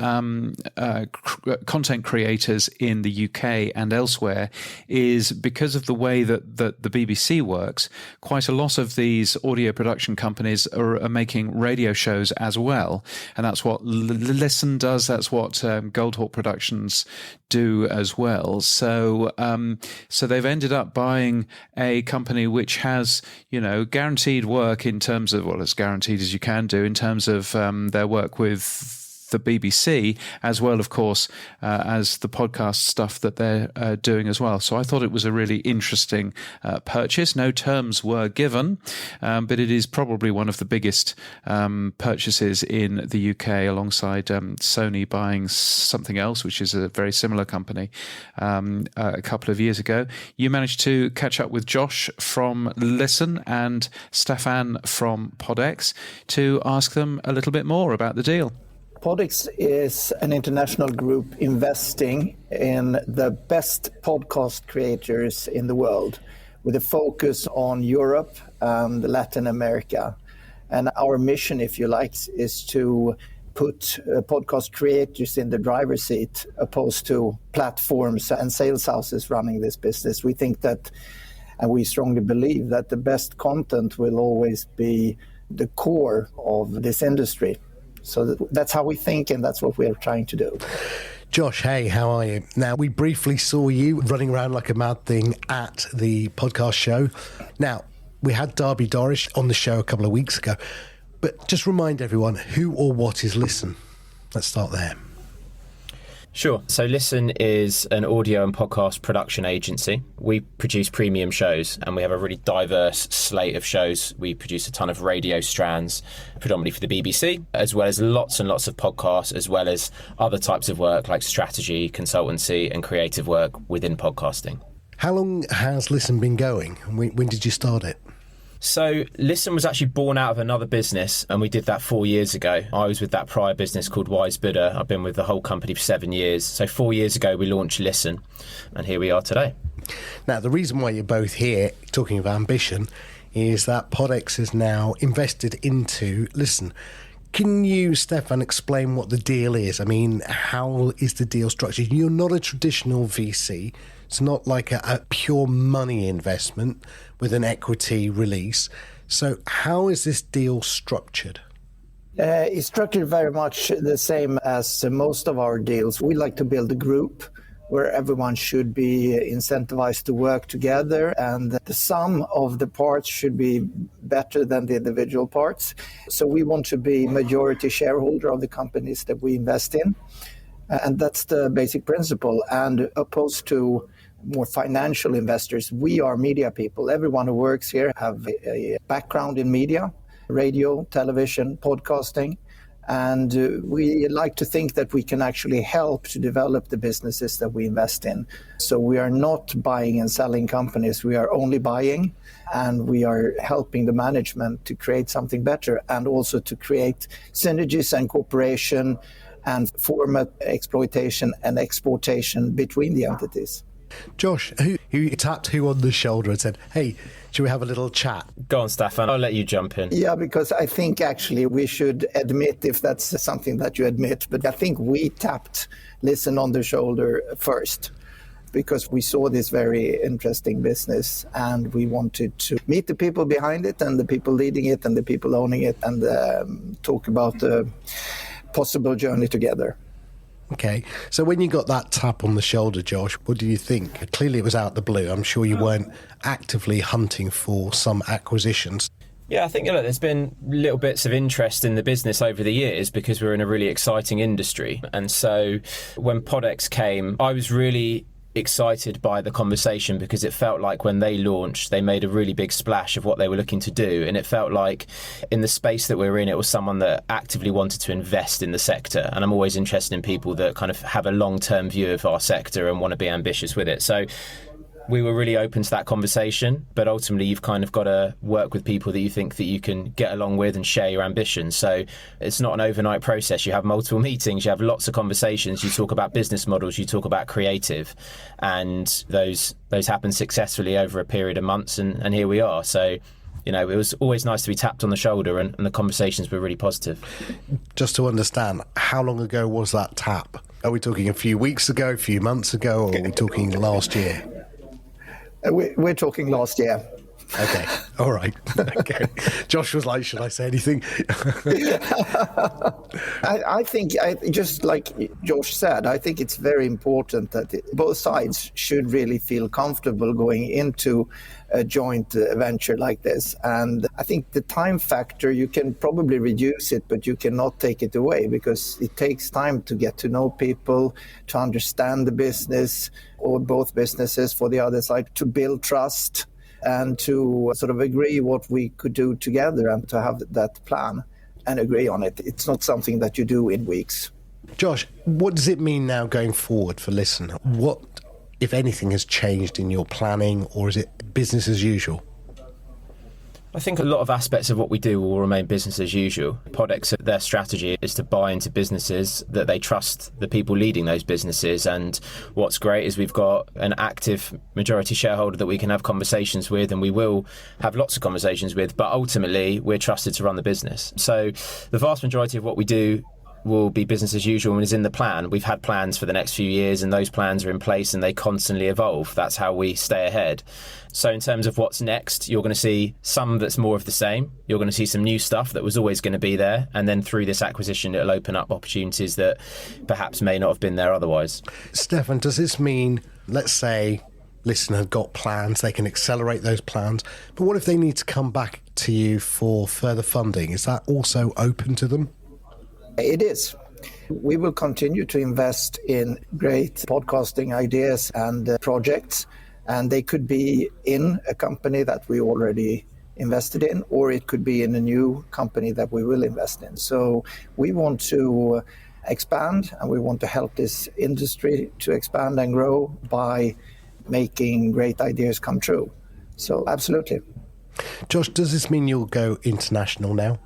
content creators in the UK and elsewhere is because of the way that the BBC works, quite a lot of these audio production companies are making radio shows as well. And that's what Listen does. That's what Goldhawk Productions do as well. So they've ended up buying a company which has, guaranteed work in terms of, well, as guaranteed as you can do in terms of their work with the BBC, as well, of course, as the podcast stuff that they're doing as well. So I thought it was a really interesting purchase. No terms were given, but it is probably one of the biggest purchases in the UK, alongside Sony buying something else, which is a very similar company a couple of years ago. You managed to catch up with Josh from Listen and Staffan from PodX to ask them a little bit more about the deal. PodX is an international group investing in the best podcast creators in the world, with a focus on Europe and Latin America. And our mission, if you like, is to put podcast creators in the driver's seat, opposed to platforms and sales houses running this business. We think that, and we strongly believe that the best content will always be the core of this industry. So that's how we think, and that's what we're trying to do. Josh, hey, how are you? Now, we briefly saw you running around like a mad thing at the podcast show. Now, we had Darby Dorris on the show a couple of weeks ago, but just remind everyone, who or what is Listen? Let's start there. Sure. So Listen is an audio and podcast production agency. We produce premium shows and we have a really diverse slate of shows. We produce a ton of radio strands, predominantly for the BBC, as well as lots and lots of podcasts, as well as other types of work like strategy, consultancy and creative work within podcasting. How long has Listen been going? When did you start it? So Listen was actually born out of another business, and we did that 4 years ago. I was with that prior business called Wise Buddha. I've been with the whole company for 7 years. So 4 years ago, we launched Listen, and here we are today. Now, the reason why you're both here talking of ambition is that PodX is now invested into Listen. Can you, Steffan, explain what the deal is? I mean, how is the deal structured? You're not a traditional VC. It's not like a pure money investment with an equity release. So how is this deal structured? It's structured very much the same as most of our deals. We like to build a group where everyone should be incentivized to work together, and the sum of the parts should be better than the individual parts. So we want to be majority shareholder of the companies that we invest in. And that's the basic principle. And opposed to more financial investors, we are media people. Everyone who works here have a background in media, radio, television, podcasting. And we like to think that we can actually help to develop the businesses that we invest in. So we are not buying and selling companies. We are only buying, and we are helping the management to create something better, and also to create synergies and cooperation and format exploitation and exportation between the entities. Josh, who tapped who on the shoulder and said, hey, should we have a little chat? Go on, Staffan. I'll let you jump in. Yeah, because I think actually we should admit, if that's something that you admit, but I think we tapped Listen on the shoulder first, because we saw this very interesting business and we wanted to meet the people behind it and the people leading it and the people owning it, and talk about the possible journey together. Okay, so when you got that tap on the shoulder, Josh, what do you think? Clearly it was out of the blue. I'm sure you weren't actively hunting for some acquisitions. Yeah, I think there's been little bits of interest in the business over the years because we're in a really exciting industry. And so when PodX came, I was really excited by the conversation because it felt like when they launched, they made a really big splash of what they were looking to do. And it felt like in the space that we're in, it was someone that actively wanted to invest in the sector. And I'm always interested in people that kind of have a long-term view of our sector and want to be ambitious with it. So we were really open to that conversation, but ultimately you've kind of got to work with people that you think that you can get along with and share your ambitions. So it's not an overnight process. You have multiple meetings, you have lots of conversations, you talk about business models, you talk about creative, and those happen successfully over a period of months, and here we are. So it was always nice to be tapped on the shoulder, and the conversations were really positive. Just to understand, how long ago was that tap? Are we talking a few weeks ago, a few months ago, or are we talking last year? We're talking last year. Okay, all right. Okay. Josh was like, should I say anything? I think, just like Josh said, I think it's very important that both sides should really feel comfortable going into a joint venture like this. And I think the time factor, you can probably reduce it, but you cannot take it away, because it takes time to get to know people, to understand the business or both businesses for the other side, to build trust, and to sort of agree what we could do together and to have that plan and agree on it. It's not something that you do in weeks. Josh, what does it mean now going forward for Listen? What, if anything, has changed in your planning, or is it business as usual? I think a lot of aspects of what we do will remain business as usual. PodX, their strategy is to buy into businesses that they trust the people leading those businesses. And what's great is we've got an active majority shareholder that we can have conversations with, and we will have lots of conversations with, but ultimately we're trusted to run the business. So the vast majority of what we do will be business as usual and is in the plan. We've had plans for the next few years, and those plans are in place and they constantly evolve. That's how we stay ahead. So in terms of what's next, you're going to see some that's more of the same. You're going to see some new stuff that was always going to be there. And then through this acquisition, it'll open up opportunities that perhaps may not have been there otherwise. Steffan, does this mean, let's say Listen have got plans, they can accelerate those plans, but what if they need to come back to you for further funding? Is that also open to them? It is. We will continue to invest in great podcasting ideas and projects, and they could be in a company that we already invested in, or it could be in a new company that we will invest in. So we want to expand, and we want to help this industry to expand and grow by making great ideas come true. So absolutely. Josh, does this mean you'll go international now?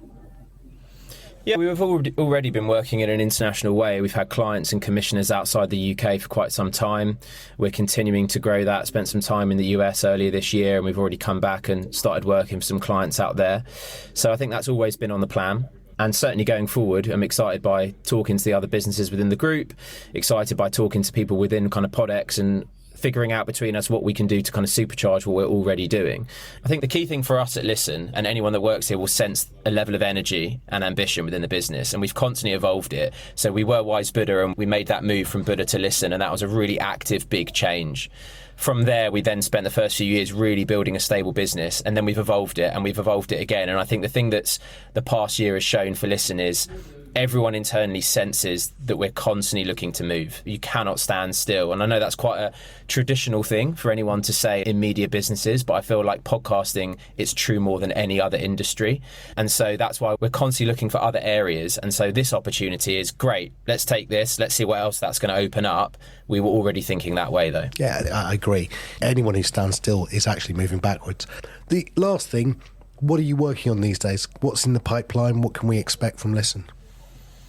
Yeah, we've already been working in an international way. We've had clients and commissioners outside the UK for quite some time. We're continuing to grow that. Spent some time in the US earlier this year, and we've already come back and started working with some clients out there. So I think that's always been on the plan. And certainly going forward, I'm excited by talking to the other businesses within the group, excited by talking to people within kind of PodX and figuring out between us what we can do to kind of supercharge what we're already doing. I think the key thing for us at Listen, and anyone that works here will sense a level of energy and ambition within the business, and we've constantly evolved it. So we were Wise Buddha, and we made that move from Buddha to Listen, and that was a really active, big change. From there, we then spent the first few years really building a stable business, and then we've evolved it, and we've evolved it again. And I think the thing that's the past year has shown for Listen is everyone internally senses that we're constantly looking to move. You cannot stand still. And I know that's quite a traditional thing for anyone to say in media businesses, but I feel like podcasting, it's true more than any other industry. And so that's why we're constantly looking for other areas. And so this opportunity is great. Let's take this. Let's see what else that's going to open up. We were already thinking that way, though. Yeah, I agree. Anyone who stands still is actually moving backwards. The last thing, what are you working on these days? What's in the pipeline? What can we expect from Listen?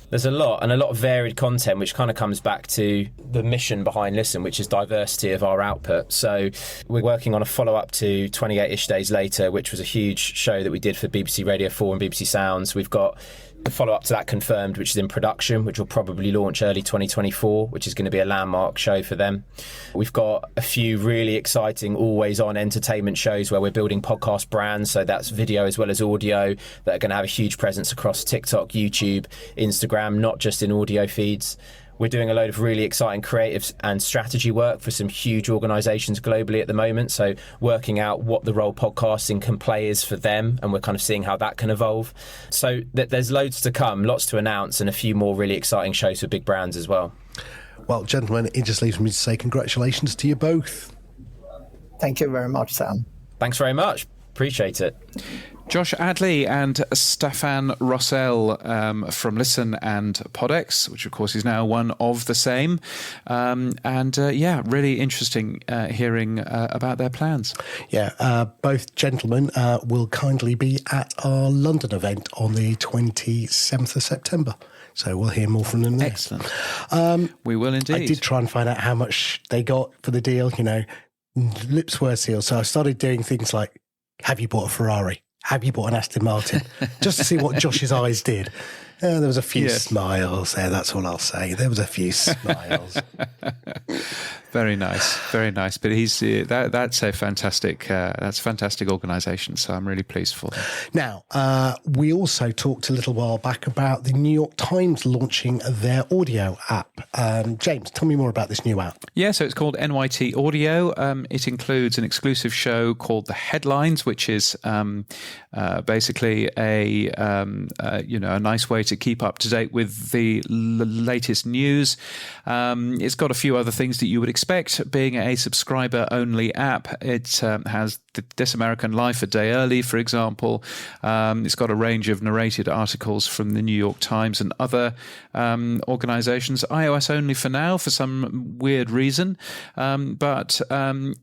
There's a lot, and a lot of varied content, which kind of comes back to the mission behind Listen, which is diversity of our output. So we're working on a follow-up to 28-ish Days Later, which was a huge show that we did for BBC Radio 4 and BBC Sounds. We've got the follow-up to that confirmed, which is in production, which will probably launch early 2024, which is going to be a landmark show for them. We've got a few really exciting always-on entertainment shows where we're building podcast brands, so that's video as well as audio, that are going to have a huge presence across TikTok, YouTube, Instagram, not just in audio feeds. We're doing a load of really exciting creative and strategy work for some huge organisations globally at the moment. So working out what the role podcasting can play is for them, and we're kind of seeing how that can evolve. So there's loads to come, lots to announce, and a few more really exciting shows for big brands as well. Well, gentlemen, it just leaves me to say congratulations to you both. Thank you very much, Sam. Thanks very much. Appreciate it. Josh Adley and Staffan Rossell from Listen and PodX, which of course is now one of the same. Really interesting hearing about their plans. Yeah, both gentlemen will kindly be at our London event on the 27th of September. So we'll hear more from them there. Excellent. We will indeed. I did try and find out how much they got for the deal, lips were sealed. So I started doing things like, have you bought a Ferrari? Have you bought an Aston Martin? Just to see what Josh's eyes did. There was a few smiles there, that's all I'll say. There was a few smiles. Very nice, very nice. But he's that's a fantastic organisation. So I'm really pleased for them. Now, we also talked a little while back about the New York Times launching their audio app. James, tell me more about this new app. Yeah, so it's called NYT Audio. It includes an exclusive show called The Headlines, which is basically a nice way to keep up to date with the latest news. It's got a few other things that you would expect. Being a subscriber-only app, it has This American Life a Day Early, for example. It's got a range of narrated articles from the New York Times and other organizations. iOS only for now, for some weird reason. But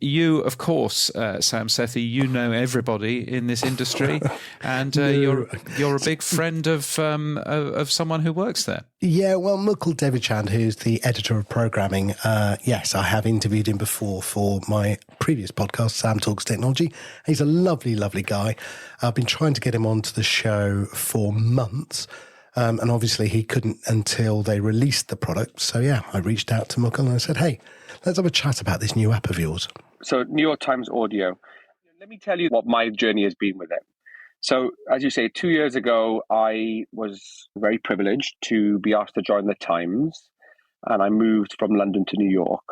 you, of course, Sam Sethi, you know everybody in this industry, and you're a big friend of someone who works there. Yeah, well, Mukul Devichand, who's the editor of programming, yes, I have interviewed him before for my previous podcast, Sam Talks Technology. He's a lovely, lovely guy. I've been trying to get him onto the show for months, and obviously he couldn't until they released the product. So, yeah, I reached out to Mukul and I said, hey, let's have a chat about this new app of yours. So, New York Times Audio. Let me tell you what my journey has been with it. So, as you say, 2 years ago, I was very privileged to be asked to join the Times, and I moved from London to New York.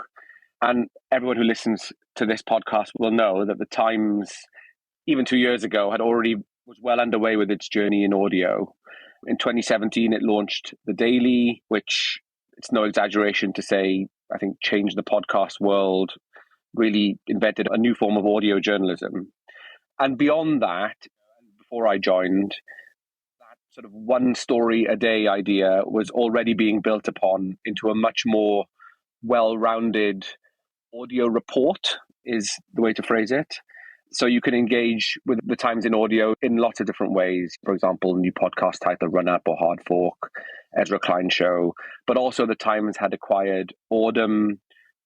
And everyone who listens to this podcast will know that the Times, even 2 years ago, was well underway with its journey in audio. In 2017, it launched The Daily, which it's no exaggeration to say, I think changed the podcast world, really invented a new form of audio journalism. And beyond that, before I joined, that sort of one story a day idea was already being built upon into a much more well-rounded audio report, is the way to phrase it. So you can engage with the Times in audio in lots of different ways. For example, new podcast title Run Up or Hard Fork, Ezra Klein Show. But also the Times had acquired Audum,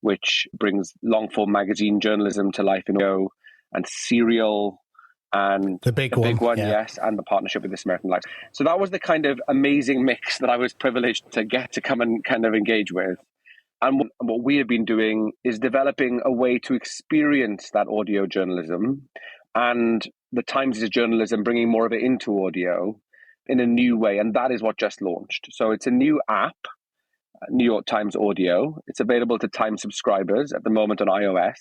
which brings long-form magazine journalism to life in audio, and Serial, and the big one, yeah. Yes, and the partnership with This American Life. So that was the kind of amazing mix that I was privileged to get to come and kind of engage with. And what we have been doing is developing a way to experience that audio journalism and the Times' journalism, bringing more of it into audio in a new way. And that is what just launched. So it's a new app, New York Times Audio. It's available to Times subscribers at the moment on iOS.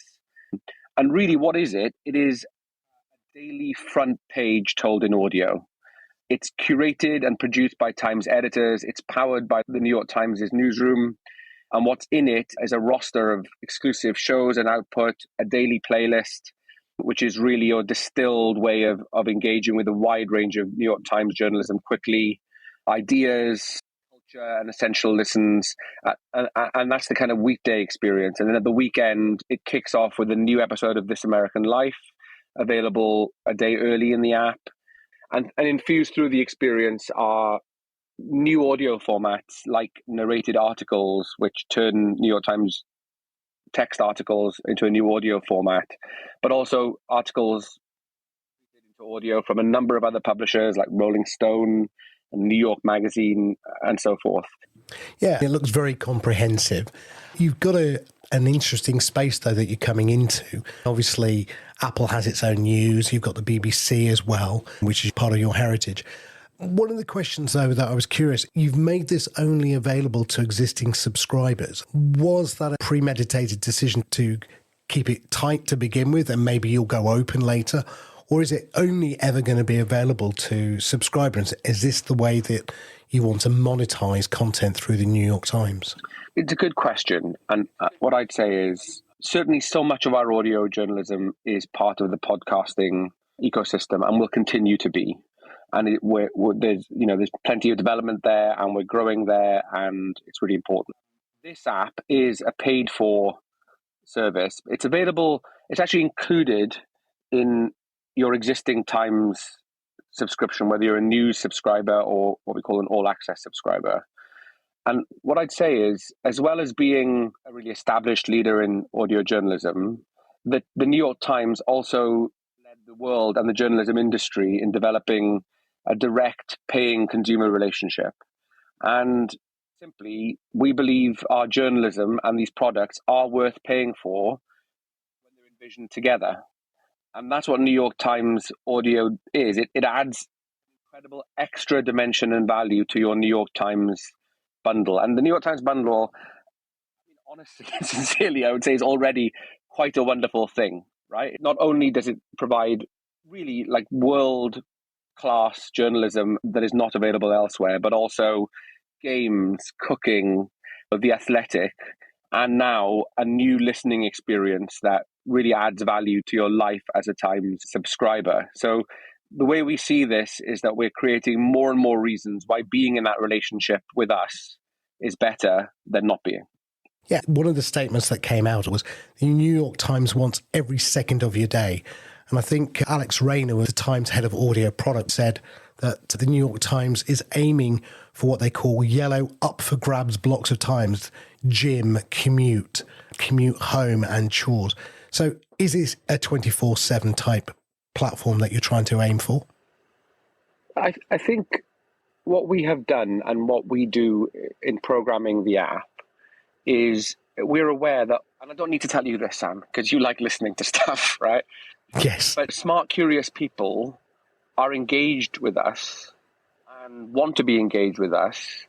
And really, what is it? It is a daily front page told in audio. It's curated and produced by Times editors. It's powered by the New York Times' newsroom. And what's in it is a roster of exclusive shows and output, a daily playlist, which is really your distilled way of engaging with a wide range of New York Times journalism quickly, ideas, culture, and essential listens. And that's the kind of weekday experience. And then at the weekend, it kicks off with a new episode of This American Life, available a day early in the app. And infused through the experience are new audio formats like narrated articles, which turn New York Times text articles into a new audio format, but also articles into audio from a number of other publishers like Rolling Stone and New York Magazine and so forth. Yeah, it looks very comprehensive. You've got an interesting space, though, that you're coming into. Obviously, Apple has its own news. You've got the BBC as well, which is part of your heritage. One of the questions, though, that I was curious, you've made this only available to existing subscribers. Was that a premeditated decision to keep it tight to begin with and maybe you'll go open later? Or is it only ever going to be available to subscribers? Is this the way that you want to monetize content through the New York Times? It's a good question. And what I'd say is certainly so much of our audio journalism is part of the podcasting ecosystem and will continue to be. And there's plenty of development there, and we're growing there, and it's really important. This app is a paid-for service. It's available. It's actually included in your existing Times subscription, whether you're a news subscriber or what we call an all-access subscriber. And what I'd say is, as well as being a really established leader in audio journalism, the New York Times also led the world and the journalism industry in developing a direct paying consumer relationship. And simply, we believe our journalism and these products are worth paying for when they're envisioned together. And that's what New York Times Audio is. It adds incredible extra dimension and value to your New York Times bundle. And the New York Times bundle, honestly, sincerely, I would say is already quite a wonderful thing, right? Not only does it provide really like world class journalism that is not available elsewhere, but also games, cooking, The Athletic, and now a new listening experience that really adds value to your life as a Times subscriber. So the way we see this is that we're creating more and more reasons why being in that relationship with us is better than not being. Yeah, one of the statements that came out was the New York Times wants every second of your day. And I think Alex Rayner, the Times head of audio product, said that the New York Times is aiming for what they call yellow up for grabs blocks of times, gym, commute home and chores. So is this a 24/7 type platform that you're trying to aim for? I think what we have done and what we do in programming the app is we're aware that, and I don't need to tell you this, Sam, because you like listening to stuff, right? Yes. But smart, curious people are engaged with us and want to be engaged with us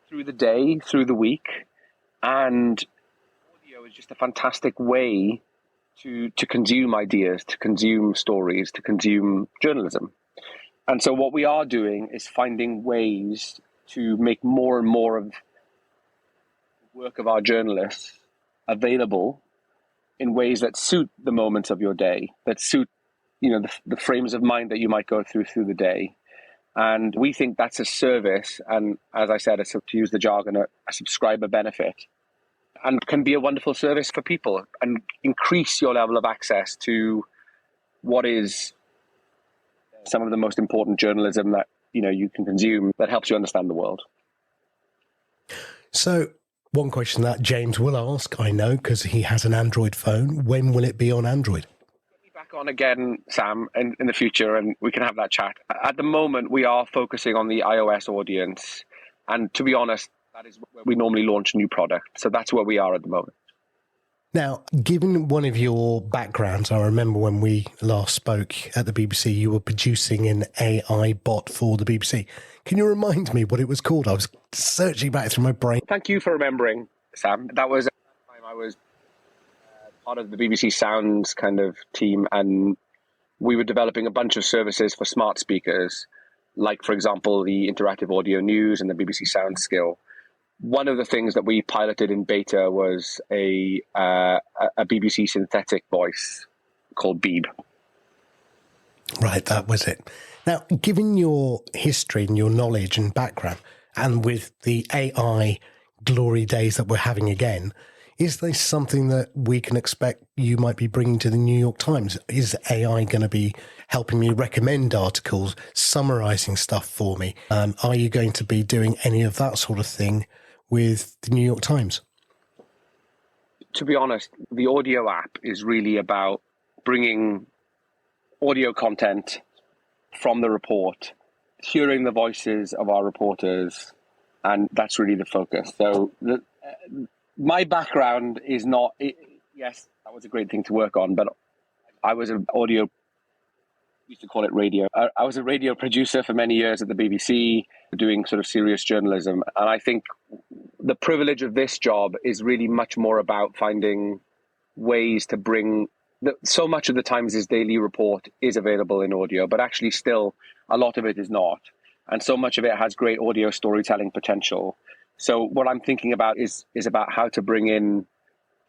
through the day, through the week. And audio is just a fantastic way to consume ideas, to consume stories, to consume journalism. And so what we are doing is finding ways to make more and more of the work of our journalists available in ways that suit the moments of your day, that suit, the frames of mind that you might go through the day. And we think that's a service, and as I said, to use the jargon, a subscriber benefit, and can be a wonderful service for people and increase your level of access to what is some of the most important journalism that you can consume that helps you understand the world. So one question that James will ask, I know, because he has an Android phone, when will it be on Android? Get me back on again, Sam, in the future, and we can have that chat. At the moment, we are focusing on the iOS audience, and to be honest, that is where we normally launch new product. So that's where we are at the moment. Now, given one of your backgrounds, I remember when we last spoke at the BBC, you were producing an AI bot for the BBC. Can you remind me what it was called? I was searching back through my brain. Thank you for remembering, Sam. That was at the time I was part of the BBC Sounds kind of team, and we were developing a bunch of services for smart speakers, like, for example, the interactive audio news and the BBC Sound skill. One of the things that we piloted in beta was a BBC synthetic voice called Beeb. Right, that was it. Now, given your history and your knowledge and background, and with the AI glory days that we're having again, is this something that we can expect you might be bringing to the New York Times? Is AI going to be helping me recommend articles, summarizing stuff for me? Are you going to be doing any of that sort of thing with the New York Times? To be honest, the audio app is really about bringing audio content from the report, hearing the voices of our reporters, and that's really the focus. So my background is not, yes, that was a great thing to work on, but I was an audio, we used to call it radio. I was a radio producer for many years at the BBC, doing sort of serious journalism. And I think the privilege of this job is really much more about finding ways to bring so much of the Times' daily report is available in audio, but actually still a lot of it is not. And so much of it has great audio storytelling potential. So what I'm thinking about is about how to bring in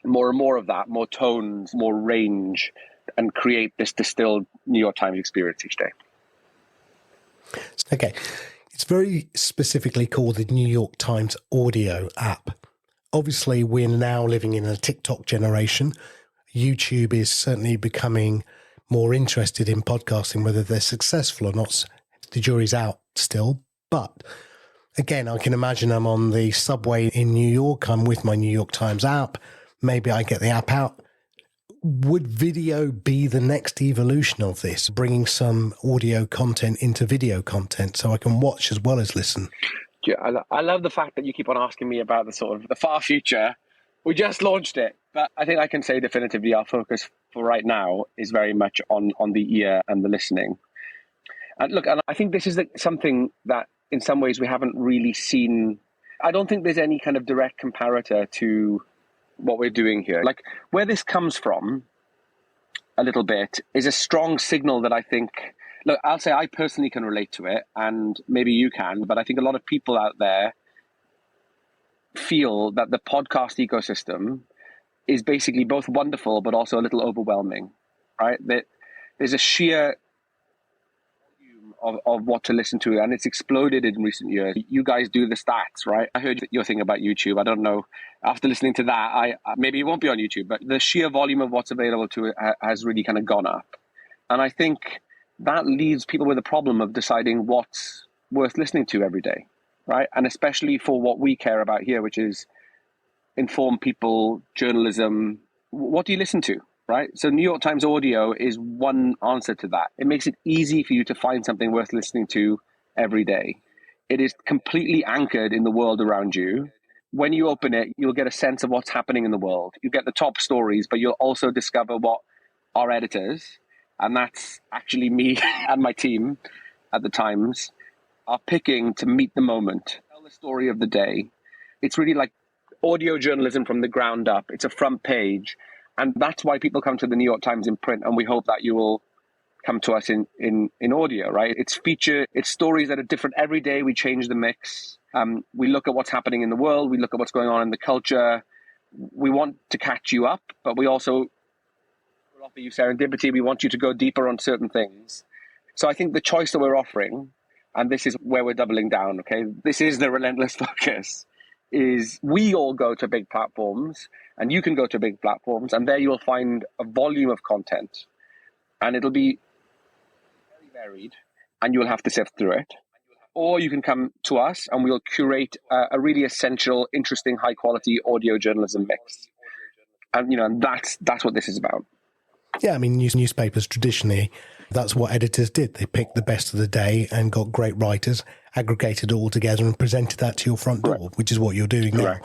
more and more of that, more tones, more range, and create this distilled New York Times experience each day. Okay. It's very specifically called the New York Times audio app. Obviously, we're now living in a TikTok generation. YouTube is certainly becoming more interested in podcasting, whether they're successful or not. The jury's out still. But again, I can imagine I'm on the subway in New York. I'm with my New York Times app. Maybe I get the app out. Would video be the next evolution of this, bringing some audio content into video content so I can watch as well as listen? Yeah, I love the fact that you keep on asking me about the sort of the far future. We just launched it, but I think I can say definitively our focus for right now is very much on the ear and the listening. And look, and I think this is something that in some ways we haven't really seen. I don't think there's any kind of direct comparator to what we're doing here. Like, where this comes from a little bit is a strong signal that I think, look, I'll say I personally can relate to it, and maybe you can, but I think a lot of people out there feel that the podcast ecosystem is basically both wonderful but also a little overwhelming, right? That there's a sheer volume of what to listen to, and it's exploded in recent years. You guys do the stats, right? I heard your thing about YouTube. I don't know. After listening to that, maybe it won't be on YouTube, but the sheer volume of what's available to it has really kind of gone up. And I think that leaves people with a problem of deciding what's worth listening to every day, right? And especially for what we care about here, which is inform people, journalism. What do you listen to, right? So New York Times audio is one answer to that. It makes it easy for you to find something worth listening to every day. It is completely anchored in the world around you. When you open it, you'll get a sense of what's happening in the world. You get the top stories, but you'll also discover what our editors, and that's actually me and my team at the Times, are picking to meet the moment, tell the story of the day. It's really like audio journalism from the ground up. It's a front page. And that's why people come to the New York Times in print. And we hope that you will come to us in audio, right? It's stories that are different every day. We change the mix. We look at what's happening in the world. We look at what's going on in the culture. We want to catch you up, but we also will offer you serendipity. We want you to go deeper on certain things. So I think the choice that we're offering, and this is where we're doubling down, okay? This is the relentless focus, is we all go to big platforms, and you can go to big platforms, and there you'll find a volume of content, and it'll be very varied, and you'll have to sift through it. Or you can come to us, and we'll curate a really essential, interesting, high-quality audio journalism mix. And that's what this is about. Yeah, I mean, newspapers traditionally, that's what editors did. They picked the best of the day and got great writers, aggregated it all together and presented that to your front door, which is what you're doing now.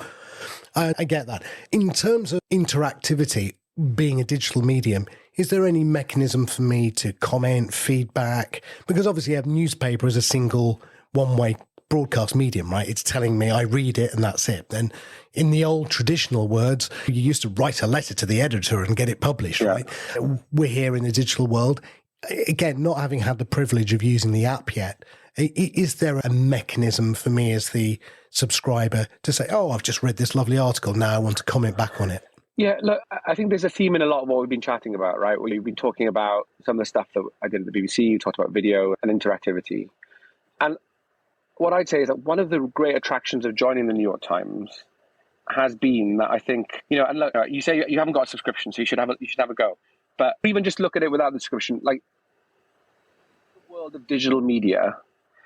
I get that. In terms of interactivity, being a digital medium, is there any mechanism for me to comment, feedback? Because obviously you have newspaper as a single one-way broadcast medium, right? It's telling me I read it and that's it. And in the old traditional words, you used to write a letter to the editor and get it published, right? We're here in the digital world. Again, not having had the privilege of using the app yet, is there a mechanism for me as the subscriber to say, oh, I've just read this lovely article, now I want to comment back on it? Yeah, look, I think there's a theme in a lot of what we've been chatting about, right? We've been talking about some of the stuff that I did at the BBC, we talked about video and interactivity. And what I'd say is that one of the great attractions of joining the New York Times has been that I think, and look, you say you haven't got a subscription, so you should have a go. But even just look at it without the subscription, like the world of digital media,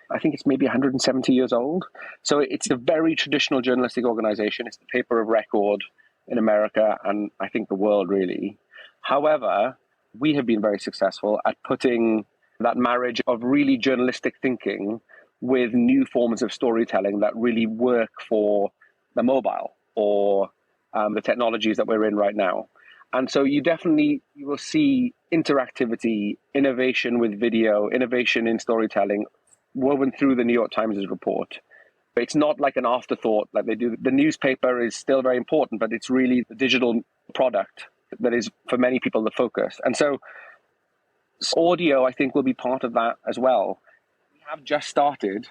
I think it's maybe 170 years old. So it's a very traditional journalistic organization. It's the paper of record in America and I think the world really. However, we have been very successful at putting that marriage of really journalistic thinking with new forms of storytelling that really work for the mobile or the technologies that we're in right now. And so you will see interactivity, innovation with video, innovation in storytelling woven through the New York Times' report. It's not like an afterthought like they do. The newspaper is still very important, but it's really the digital product that is, for many people, the focus. And so audio, I think, will be part of that as well. We have just started,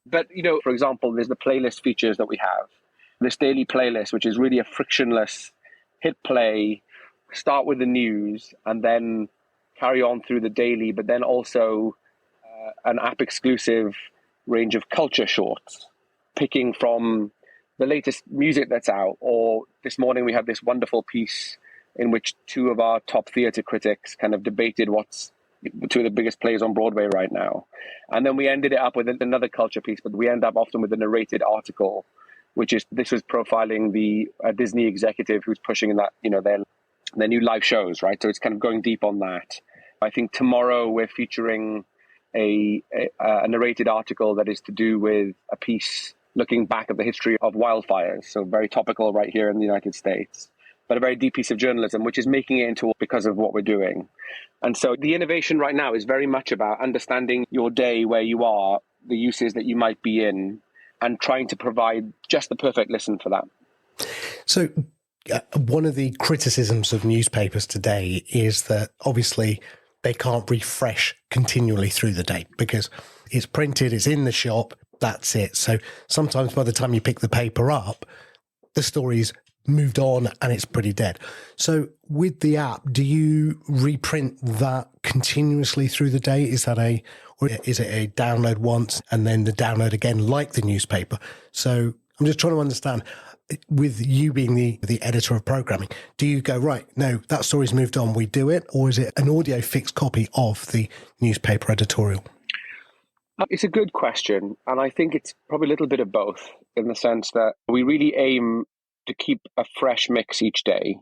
but, for example, there's the playlist features that we have. This daily playlist, which is really a frictionless hit play, start with the news, and then carry on through the daily, but then also an app-exclusive range of culture shorts, picking from the latest music that's out. Or this morning we had this wonderful piece in which two of our top theatre critics kind of debated what's two of the biggest plays on Broadway right now. And then we ended it up with another culture piece, but we end up often with a narrated article, this was profiling the Disney executive who's pushing in that, their new live shows, right? So it's kind of going deep on that. I think tomorrow we're featuring a narrated article that is to do with a piece looking back at the history of wildfires. So very topical right here in the United States, but a very deep piece of journalism, which is making it into because of what we're doing. And so the innovation right now is very much about understanding your day, where you are, the uses that you might be in, and trying to provide just the perfect listen for that. So one of the criticisms of newspapers today is that obviously they can't refresh continually through the day because it's printed, it's in the shop, that's it. So sometimes by the time you pick the paper up, the story's moved on and it's pretty dead. So with the app, do you reprint that continuously through the day? Or is it a download once and then the download again like the newspaper? So I'm just trying to understand, with you being the editor of programming, do you go, right, no, that story's moved on, we do it? Or is it an audio fixed copy of the newspaper editorial? It's a good question. And I think it's probably a little bit of both, in the sense that we really aim to keep a fresh mix each day.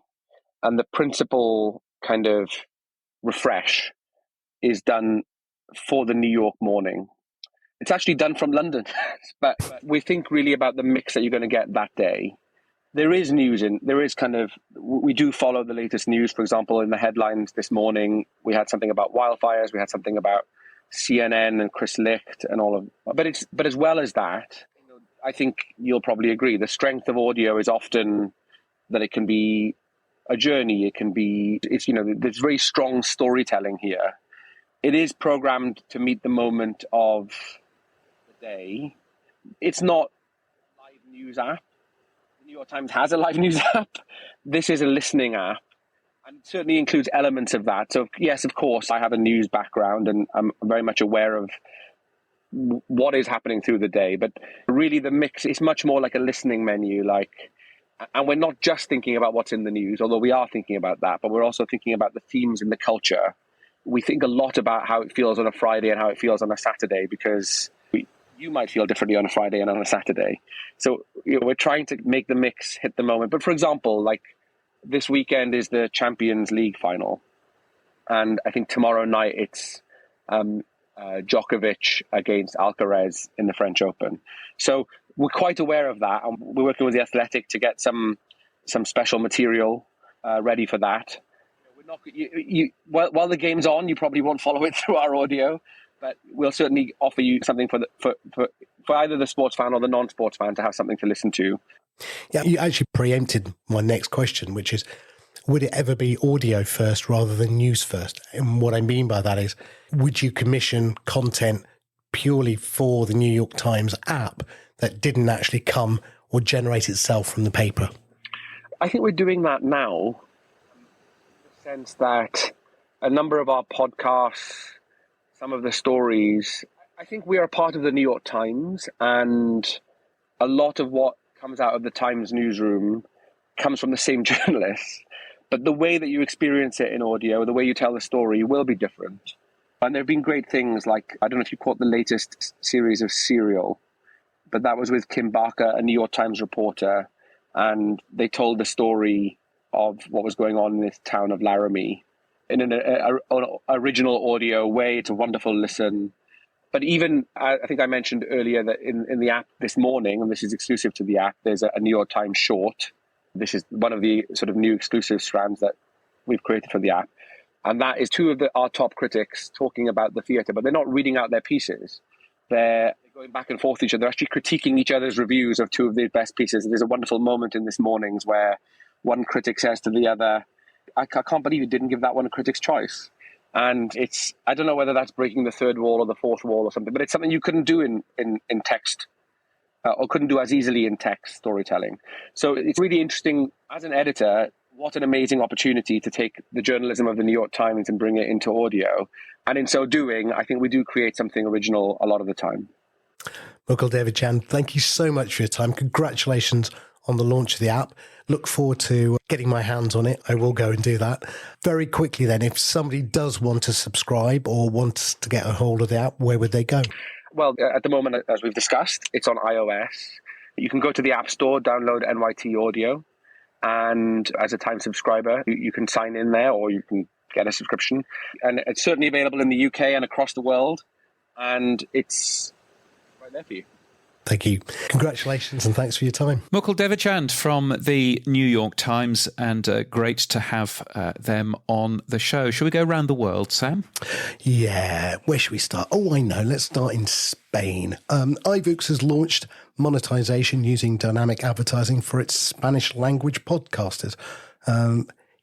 And the principal kind of refresh is done for the New York morning. It's actually done from London, but we think really about the mix that you're going to get that day. There is news we do follow the latest news. For example, in the headlines this morning, we had something about wildfires. We had something about CNN and Chris Licht and all of, but as well as that, I think you'll probably agree, the strength of audio is often that it can be a journey. There's very strong storytelling here. it is programmed to meet the moment of the day. It's not a live news app. The New York Times has a live news app. This is a listening app, and it certainly includes elements of that. So yes, of course, I have a news background and I'm very much aware of what is happening through the day. But really the mix is much more like a listening menu, and we're not just thinking about what's in the news, although we are thinking about that, but we're also thinking about the themes and the culture. We think a lot about how it feels on a Friday and how it feels on a Saturday, because you might feel differently on a Friday and on a Saturday. So we're trying to make the mix hit the moment. But for example, like this weekend is the Champions League final. And I think tomorrow night it's Djokovic against Alcaraz in the French Open. So we're quite aware of that. And we're working with The Athletic to get some special material ready for that. While the game's on, you probably won't follow it through our audio, but we'll certainly offer you something for either the sports fan or the non-sports fan to have something to listen to. Yeah, you actually preempted my next question, which is, would it ever be audio first rather than news first? And what I mean by that is, would you commission content purely for the New York Times app that didn't actually come or generate itself from the paper? I think we're doing that now. Sense that a number of our podcasts, some of the stories, I think we are a part of the New York Times, and a lot of what comes out of the Times newsroom comes from the same journalists, but the way that you experience it in audio, the way you tell the story will be different. And there have been great things like, I don't know if you caught the latest series of Serial, but that was with Kim Barker, a New York Times reporter, and they told the story of what was going on in this town of Laramie in an original audio way. It's a wonderful listen. But even, I think I mentioned earlier that in the app this morning, and this is exclusive to the app, there's a New York Times short. This is one of the sort of new exclusive strands that we've created for the app. And that is two of our top critics talking about the theatre, but they're not reading out their pieces. They're going back and forth each other. They're actually critiquing each other's reviews of two of their best pieces. And there's a wonderful moment in this morning's where one critic says to the other, I can't believe you didn't give that one a critic's choice. And I don't know whether that's breaking the third wall or the fourth wall or something, but it's something you couldn't do in text or couldn't do as easily in text storytelling. So it's really interesting as an editor. What an amazing opportunity to take the journalism of the New York Times and bring it into audio. And in so doing, I think we do create something original a lot of the time. Mukul Devichand, thank you so much for your time. Congratulations on the launch of the app. Look forward to getting my hands on it. I will go and do that. Very quickly then, if somebody does want to subscribe or wants to get a hold of the app, where would they go? Well, at the moment, as we've discussed, it's on iOS. You can go to the App Store, download NYT Audio, and as a Times subscriber, you can sign in there or you can get a subscription. And it's certainly available in the UK and across the world, and it's right there for you. Thank you. Congratulations and thanks for your time. Mukul Devichand from the New York Times, and great to have them on the show. Shall we go around the world, Sam? Yeah. Where should we start? Oh, I know. Let's start in Spain. iVoox has launched monetization using dynamic advertising for its Spanish language podcasters.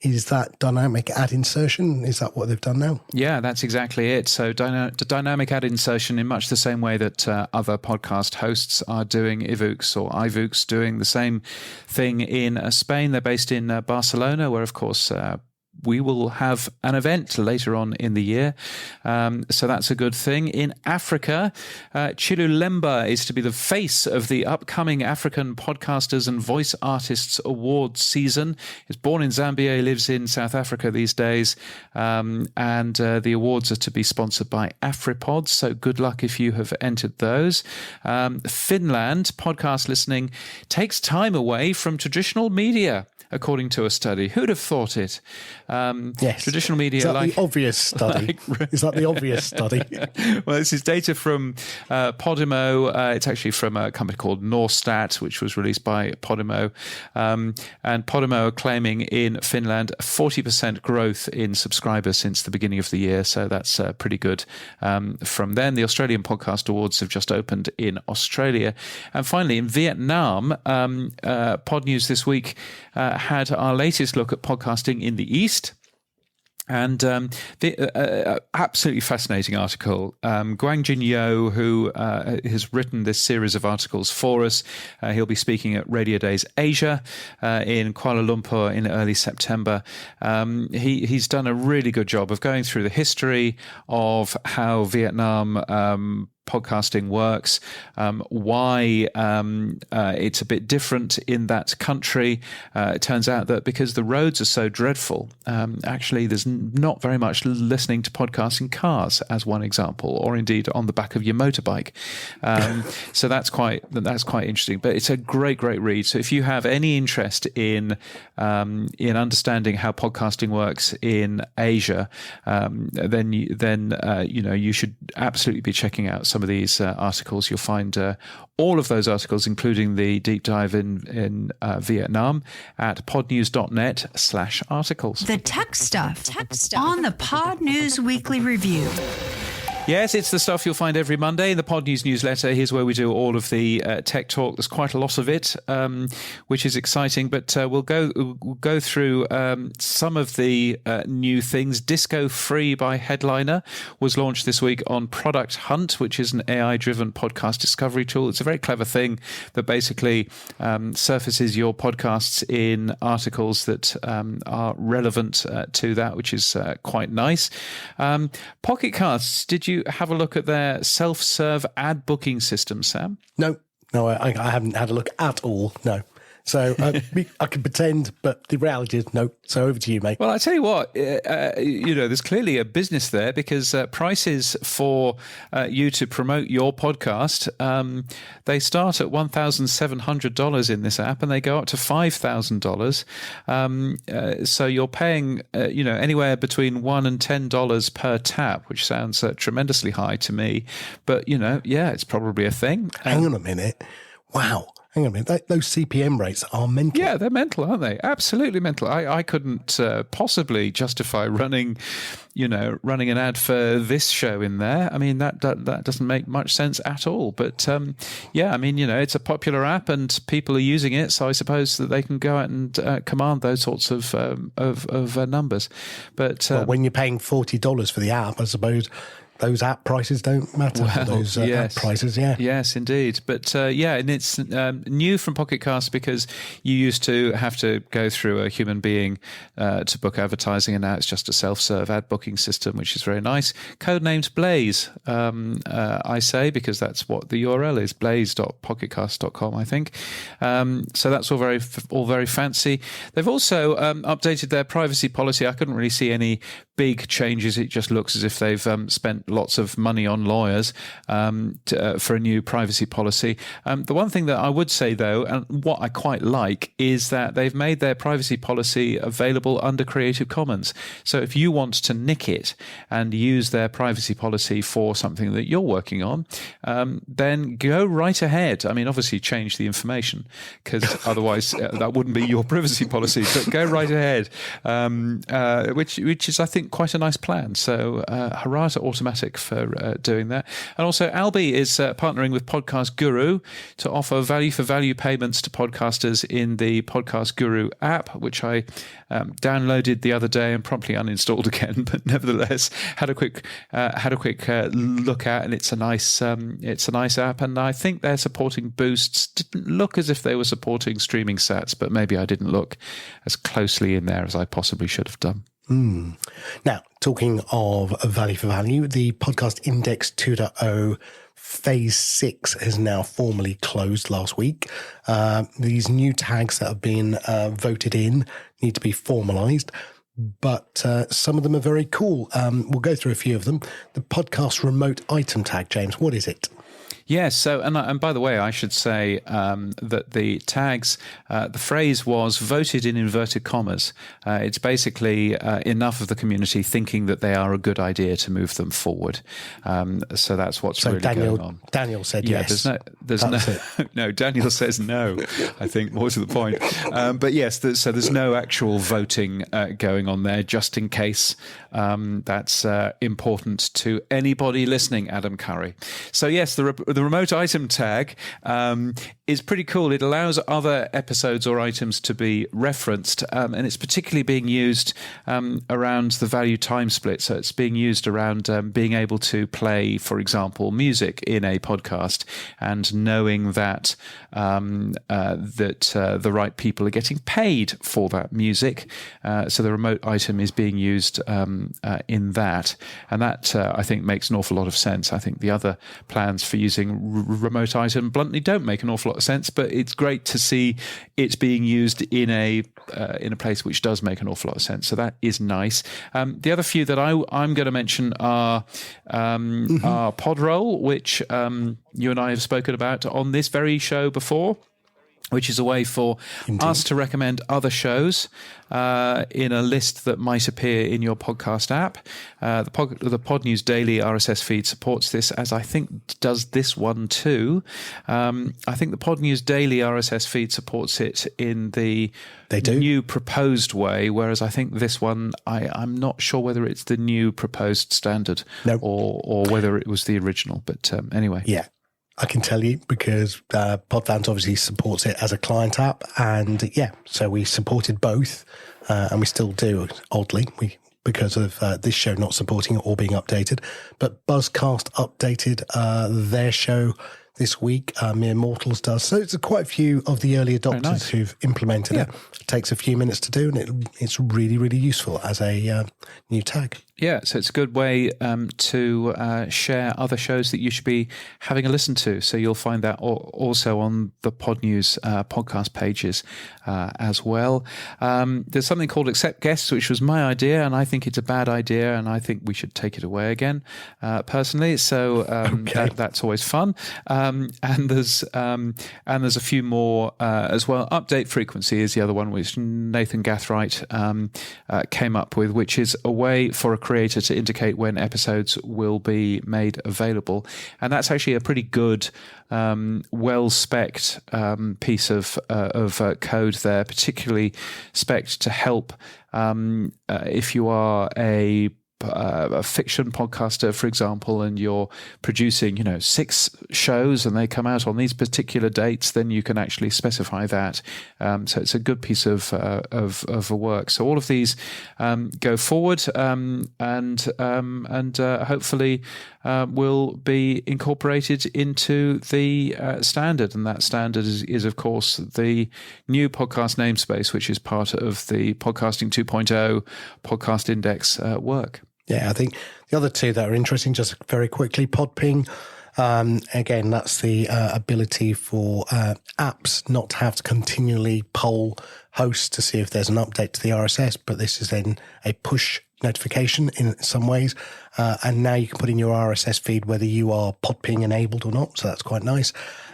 Is that dynamic ad insertion? Is that what they've done now? Yeah, that's exactly it. So dynamic ad insertion in much the same way that other podcast hosts are doing, iVoox doing the same thing in Spain. They're based in Barcelona, where, of course, we will have an event later on in the year. So that's a good thing. In Africa, Chilulemba is to be the face of the upcoming African Podcasters and Voice Artists Awards season. He's born in Zambia, he lives in South Africa these days. And the awards are to be sponsored by AfriPods. So good luck if you have entered those. Finland, podcast listening takes time away from traditional media, according to a study. Who'd have thought it? Yes. Traditional media, is that the obvious study? Is that the obvious study? Well, this is data from Podimo. It's actually from a company called Norstat, which was released by Podimo. And Podimo are claiming in Finland 40% growth in subscribers since the beginning of the year. So that's pretty good. From then, the Australian Podcast Awards have just opened in Australia. And finally, in Vietnam, Pod News this week had our latest look at podcasting in the East. And the absolutely fascinating article. Guangjin Yo, who has written this series of articles for us, he'll be speaking at Radio Days Asia in Kuala Lumpur in early September. He's done a really good job of going through the history of how Vietnam podcasting works, why it's a bit different in that country. It turns out that because the roads are so dreadful, actually there's not very much listening to podcasts in cars, as one example, or indeed on the back of your motorbike. So that's quite interesting. But it's a great read. So if you have any interest in understanding how podcasting works in Asia, then you should absolutely be checking out some of these articles. You'll find all of those articles, including the deep dive in Vietnam, at podnews.net/articles. The tech stuff on the Pod News Weekly Review. Yes, it's the stuff you'll find every Monday in the Pod News newsletter. Here's where we do all of the tech talk. There's quite a lot of it, which is exciting. But we'll go through some of the new things. Disco Free by Headliner was launched this week on Product Hunt, which is an AI-driven podcast discovery tool. It's a very clever thing that basically surfaces your podcasts in articles that are relevant to that, which is quite nice. Pocket Casts, did you have a look at their self-serve ad booking system, Sam? No, I haven't had a look at all, no. So I can pretend, but the reality is no. So over to you, mate. Well, I tell you what, there's clearly a business there, because prices for you to promote your podcast, they start at $1,700 in this app, and they go up to $5,000. So you're paying, anywhere between $1 and $10 per tap, which sounds tremendously high to me. But it's probably a thing. Hang on a minute. Wow. Hang on a minute, those CPM rates are mental. Yeah, they're mental, aren't they? Absolutely mental. I couldn't possibly justify running an ad for this show in there. I mean, that doesn't make much sense at all. But it's a popular app and people are using it, so I suppose that they can go out and command those sorts of numbers. But when you're paying $40 for the app, I suppose those app prices don't matter. Those app prices, yeah. Yes, indeed. But and it's new from Pocket Cast because you used to have to go through a human being to book advertising, and now it's just a self-serve ad booking system, which is very nice. Codenamed Blaze, I say, because that's what the URL is, blaze.pocketcast.com, I think. So that's all very fancy. They've also updated their privacy policy. I couldn't really see any big changes. It just looks as if they've spent lots of money on lawyers for a new privacy policy. The one thing that I would say, though, and what I quite like, is that they've made their privacy policy available under Creative Commons. So if you want to nick it and use their privacy policy for something that you're working on, then go right ahead. I mean, obviously change the information, because otherwise that wouldn't be your privacy policy, but go right ahead, which is, I think, quite a nice plan. So hurrah to Automatic for doing that. And also Albi is partnering with Podcast Guru to offer value-for-value payments to podcasters in the Podcast Guru app, which I downloaded the other day and promptly uninstalled again, but nevertheless had a quick look at, and it's a nice app, and I think they're supporting boosts. Didn't look as if they were supporting streaming sats, but maybe I didn't look as closely in there as I possibly should have done. Now, talking of value for value, the Podcast Index 2.0 Phase 6 has now formally closed last week. These new tags that have been voted in need to be formalized, but some of them are very cool. We'll go through a few of them. The podcast remote item tag, James, what is it? Yes. So, and by the way, I should say that the tags, the phrase was voted in inverted commas. It's basically enough of the community thinking that they are a good idea to move them forward. So that's what's really going on. Daniel said yes. No, Daniel says no, I think, more to the point. But yes, so there's no actual voting going on there, just in case that's important to anybody listening, Adam Curry. So yes, the the remote item tag is pretty cool. It allows other episodes or items to be referenced, and it's particularly being used around the value time split. So it's being used around being able to play, for example, music in a podcast and knowing that the right people are getting paid for that music. So the remote item is being used in that, and that I think makes an awful lot of sense. I think the other plans for using remote item bluntly don't make an awful lot of sense, but it's great to see it's being used in a place which does make an awful lot of sense. So that is nice. The other few that I'm going to mention are Podroll, which you and I have spoken about on this very show before, which is a way for us to recommend other shows in a list that might appear in your podcast app. The Pod News Daily RSS feed supports this, as I think does this one too. I think the Pod News Daily RSS feed supports it in the new proposed way, whereas I think this one, I'm not sure whether it's the new proposed standard or whether it was the original. But anyway. Yeah. I can tell you because Podfans obviously supports it as a client app, and so we supported both, and we still do, oddly, because of this show not supporting it or being updated. But Buzzcast updated their show this week. Mere Mortals does. So it's quite a few of the early adopters who've implemented it. It takes a few minutes to do, and it's really, really useful as a new tag. Yeah, so it's a good way to share other shows that you should be having a listen to. So you'll find that also on the Pod News podcast pages as well. There's something called Accept Guests, which was my idea, and I think it's a bad idea, and I think we should take it away again, personally. So that's always fun. And there's a few more as well. Update Frequency is the other one, which Nathan Gathright came up with, which is a way for a creator to indicate when episodes will be made available, and that's actually a pretty good, well-spec'd piece of code there, particularly spec'd to help if you are a fiction podcaster, for example, and you're producing, 6 shows and they come out on these particular dates, then you can actually specify that. So it's a good piece of work. So all of these go forward and hopefully will be incorporated into the standard. And that standard is of course the new podcast namespace, which is part of the Podcasting 2.0 podcast index work. Yeah, I think the other two that are interesting, just very quickly, Podping. Again, that's the ability for apps not to have to continually poll hosts to see if there's an update to the RSS, but this is then a push notification in some ways. And now you can put in your RSS feed whether you are Podping enabled or not, so that's quite nice.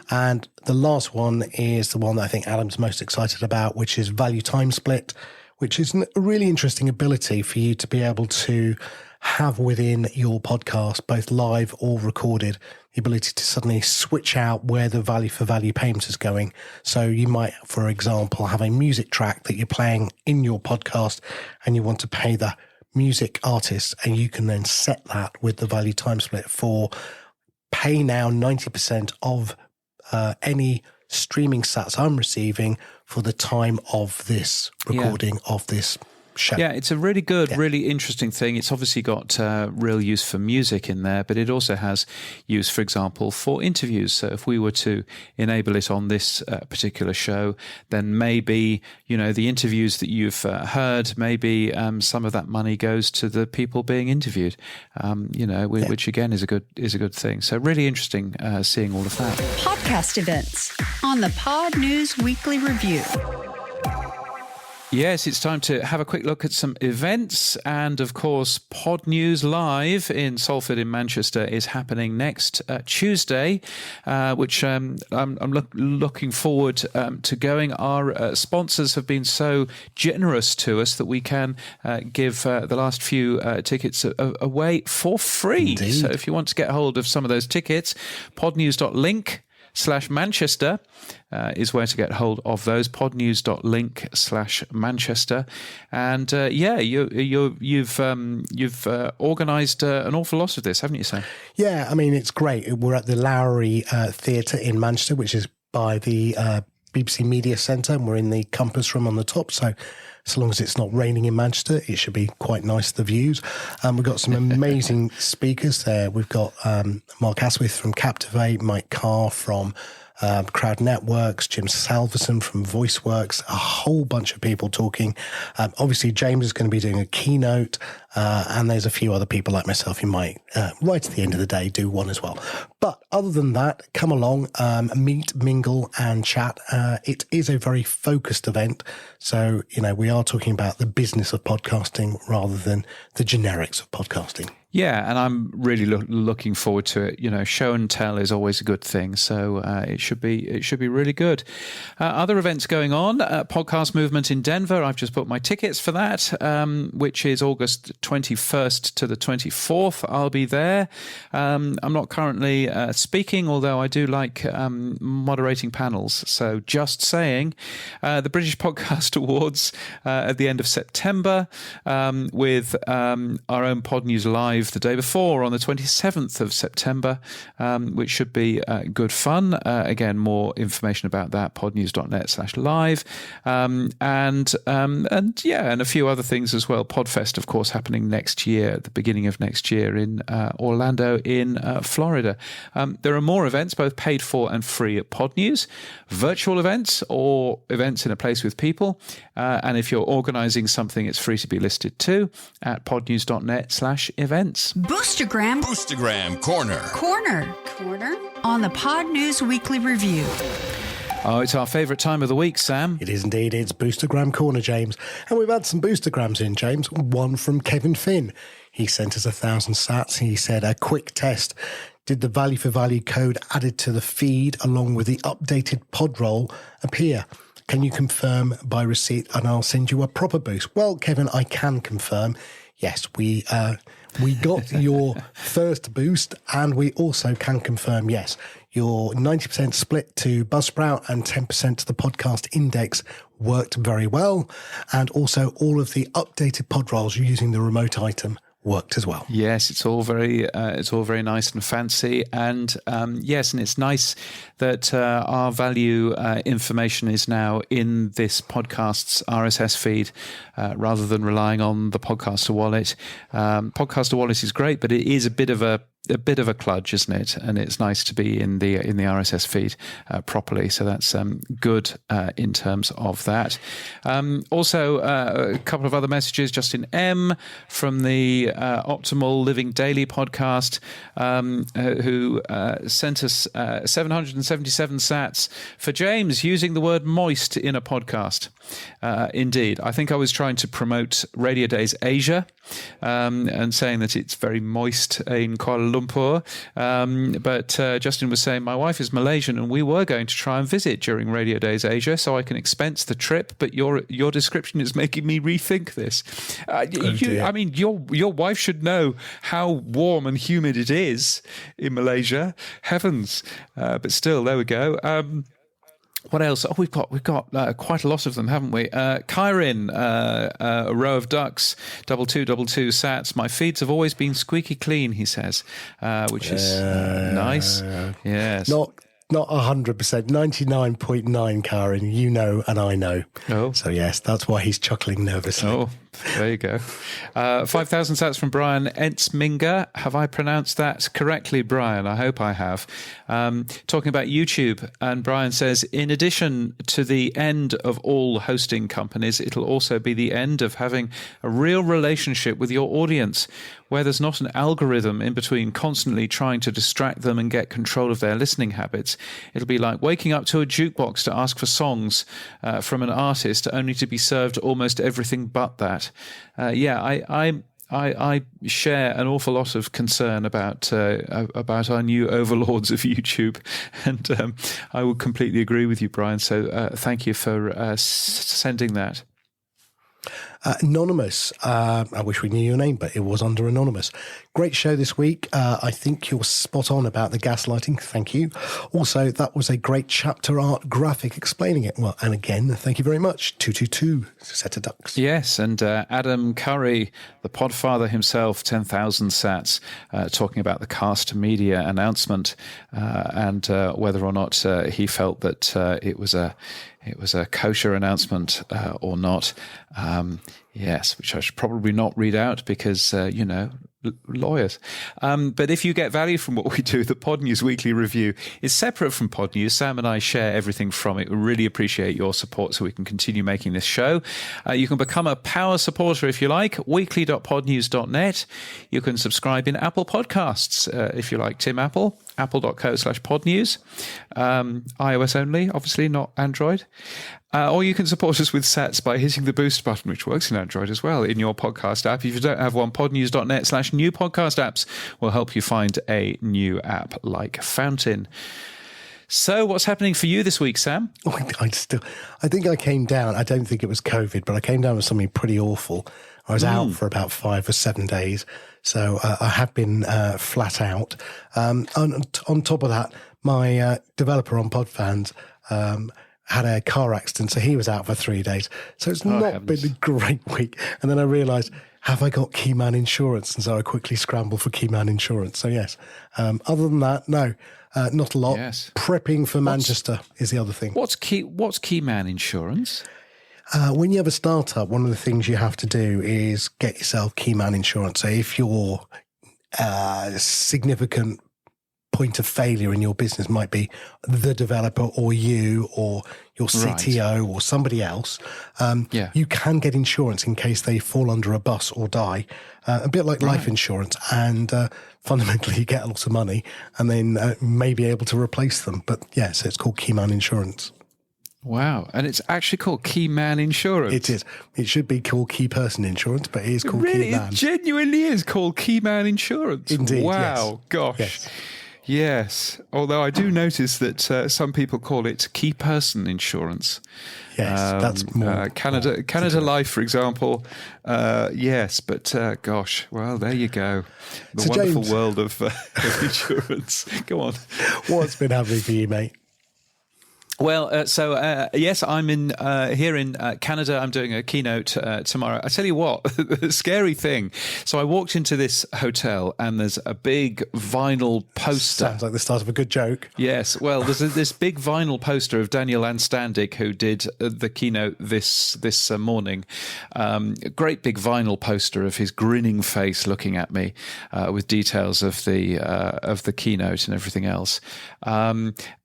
And the last one is the one that I think Adam's most excited about, which is value time split, which is a really interesting ability for you to be able to have within your podcast, both live or recorded, the ability to suddenly switch out where the value for value payment is going. So you might, for example, have a music track that you're playing in your podcast and you want to pay the music artist, and you can then set that with the value time split for pay now 90% of any streaming sats I'm receiving for the time of this recording of this show. Yeah, it's a really good, really interesting thing. It's obviously got real use for music in there, but it also has use, for example, for interviews. So if we were to enable it on this particular show, then maybe, the interviews that you've heard, maybe some of that money goes to the people being interviewed, which again is a good thing. So really interesting seeing all of that. Podcast events on the Pod News Weekly Review. Yes, it's time to have a quick look at some events. And of course, Pod News Live in Salford in Manchester is happening next Tuesday, which I'm looking forward to going. Our sponsors have been so generous to us that we can give the last few tickets away for free. Indeed. So if you want to get hold of some of those tickets, podnews.link. podnews.link/Manchester is where to get hold of those. podnews.link/Manchester. And you've organised an awful lot of this, haven't you, Sam? Yeah, I mean, it's great. We're at the Lowry Theatre in Manchester, which is by the BBC Media Centre, and we're in the Compass Room on the top. So long as it's not raining in Manchester, it should be quite nice, the views. We've got some amazing speakers there. We've got Mark Asquith from Captivate, Mike Carr from Crowd Networks, Jim Salverson from VoiceWorks, a whole bunch of people talking. Obviously, James is going to be doing a keynote, and there's a few other people like myself who might, right at the end of the day, do one as well. But other than that, come along, meet, mingle, and chat. It is a very focused event. So, we are talking about the business of podcasting rather than the generics of podcasting. Yeah, and I'm really looking forward to it. Show and tell is always a good thing, so it should be really good. Other events going on: Podcast Movement in Denver. I've just booked my tickets for that, which is August 21st to the 24th. I'll be there. I'm not currently speaking, although I do like moderating panels. So just saying, the British Podcast Awards at the end of September, with our own Pod News Live the day before on the 27th of September, which should be good fun. Again, more information about that, podnews.net/live. And a few other things as well. Podfest, of course, happening next year, at the beginning of next year in Orlando in Florida. There are more events, both paid for and free at Pod News, virtual events or events in a place with people. And if you're organising something, it's free to be listed too at podnews.net/events. Boostergram Corner on the Pod News Weekly Review. Oh, it's our favourite time of the week, Sam. It is indeed. It's Boostergram Corner, James. And we've had some Boostergrams in, James. One from Kevin Finn. He sent us 1,000 sats. He said, a quick test. Did the value for value code added to the feed along with the updated pod roll appear? Can you confirm by receipt and I'll send you a proper boost? Well, Kevin, I can confirm. Yes, we got your first boost, and we also can confirm, yes, your 90% split to Buzzsprout and 10% to the podcast index worked very well. And also all of the updated pod rolls using the remote item worked as well. Yes, it's all very nice and fancy, and yes, and it's nice that our value information is now in this podcast's RSS feed rather than relying on the Podcaster wallet. Podcaster wallet is great, but it is a bit of a kludge, isn't it? And it's nice to be in the RSS feed properly. So that's good in terms of that. Also, a couple of other messages. Justin M from the Optimal Living Daily podcast, who sent us 777 sats for James using the word moist in a podcast. Indeed, I think I was trying to promote Radio Days Asia and saying that it's very moist in Kuala Lumpur. But Justin was saying, my wife is Malaysian and we were going to try and visit during Radio Days Asia, so I can expense the trip. But your description is making me rethink this. Your wife should know how warm and humid it is in Malaysia. Heavens. But still, there we go. What else? Oh, we've got quite a lot of them, haven't we? Kyrin, a row of ducks, 2222 sats. My feeds have always been squeaky clean, he says, which is nice. Yes. Not 100%, 99.9, Karen. You know, and I know. Oh. So yes, that's why he's chuckling nervously. Oh, there you go. 5,000 sats from Brian Entzminger. Have I pronounced that correctly, Brian? I hope I have. Talking about YouTube, and Brian says, in addition to the end of all hosting companies, it'll also be the end of having a real relationship with your audience, where there's not an algorithm in between constantly trying to distract them and get control of their listening habits. It'll be like waking up to a jukebox to ask for songs from an artist, only to be served almost everything but that. I share an awful lot of concern about our new overlords of YouTube, and I would completely agree with you, Brian. So thank you for sending that. Anonymous. I wish we knew your name, but it was under Anonymous. Great show this week. I think you're spot on about the gaslighting. Thank you. Also, that was a great chapter art graphic explaining it. Well, and again, thank you very much. 222 set of ducks. Yes, and Adam Curry, the podfather himself, 10,000 sats, talking about the Cast Media announcement and whether or not he felt that it was a kosher announcement or not. Yes, which I should probably not read out because, lawyers. But if you get value from what we do, the Pod News Weekly Review is separate from Pod News. Sam and I share everything from it. We really appreciate your support so we can continue making this show. You can become a power supporter if you like, weekly.podnews.net. You can subscribe in Apple Podcasts if you like, Tim Apple, apple.co/podnews. iOS only, obviously, not Android. Or you can support us with sats by hitting the boost button, which works in Android as well, in your podcast app. If you don't have one, podnews.net/new podcast apps will help you find a new app like Fountain. So what's happening for you this week, Sam? I think I came down. I don't think it was COVID, but I came down with something pretty awful. I was out for about 5 or 7 days. So I have been flat out. On top of that, my developer on PodFans had a car accident, so he was out for 3 days. So it's not been a great week. And then I realised, have I got Keyman insurance? And so I quickly scrambled for Keyman insurance. So yes, other than that, no, not a lot. Yes. Prepping for Manchester is the other thing. What's Keyman insurance? When you have a startup, one of the things you have to do is get yourself Keyman insurance. So if your significant point of failure in your business might be the developer or you or your CTO or somebody else, you can get insurance in case they fall under a bus or die, a bit like life insurance. And fundamentally, you get a lot of money and then may be able to replace them. But yeah, so it's called Keyman Insurance. Wow. And it's actually called Keyman Insurance. It is. It should be called Key Person Insurance, but it is called Keyman. It genuinely is called Keyman Insurance. Indeed. Wow. Yes. Gosh. Yes. Yes, although I do notice that some people call it Key Person Insurance. Yes, that's more Canada Life, for example. Yes, but gosh, well, there you go. The wonderful James, world of insurance. Go on. What's been happening for you, mate? Well, yes, I'm here in Canada. I'm doing a keynote tomorrow. I tell you what, the scary thing. So I walked into this hotel and there's a big vinyl poster. Sounds like the start of a good joke. Yes. Well, there's this big vinyl poster of Daniel Anstandig, who did the keynote this morning. Great big vinyl poster of his grinning face looking at me with details of the keynote and everything else.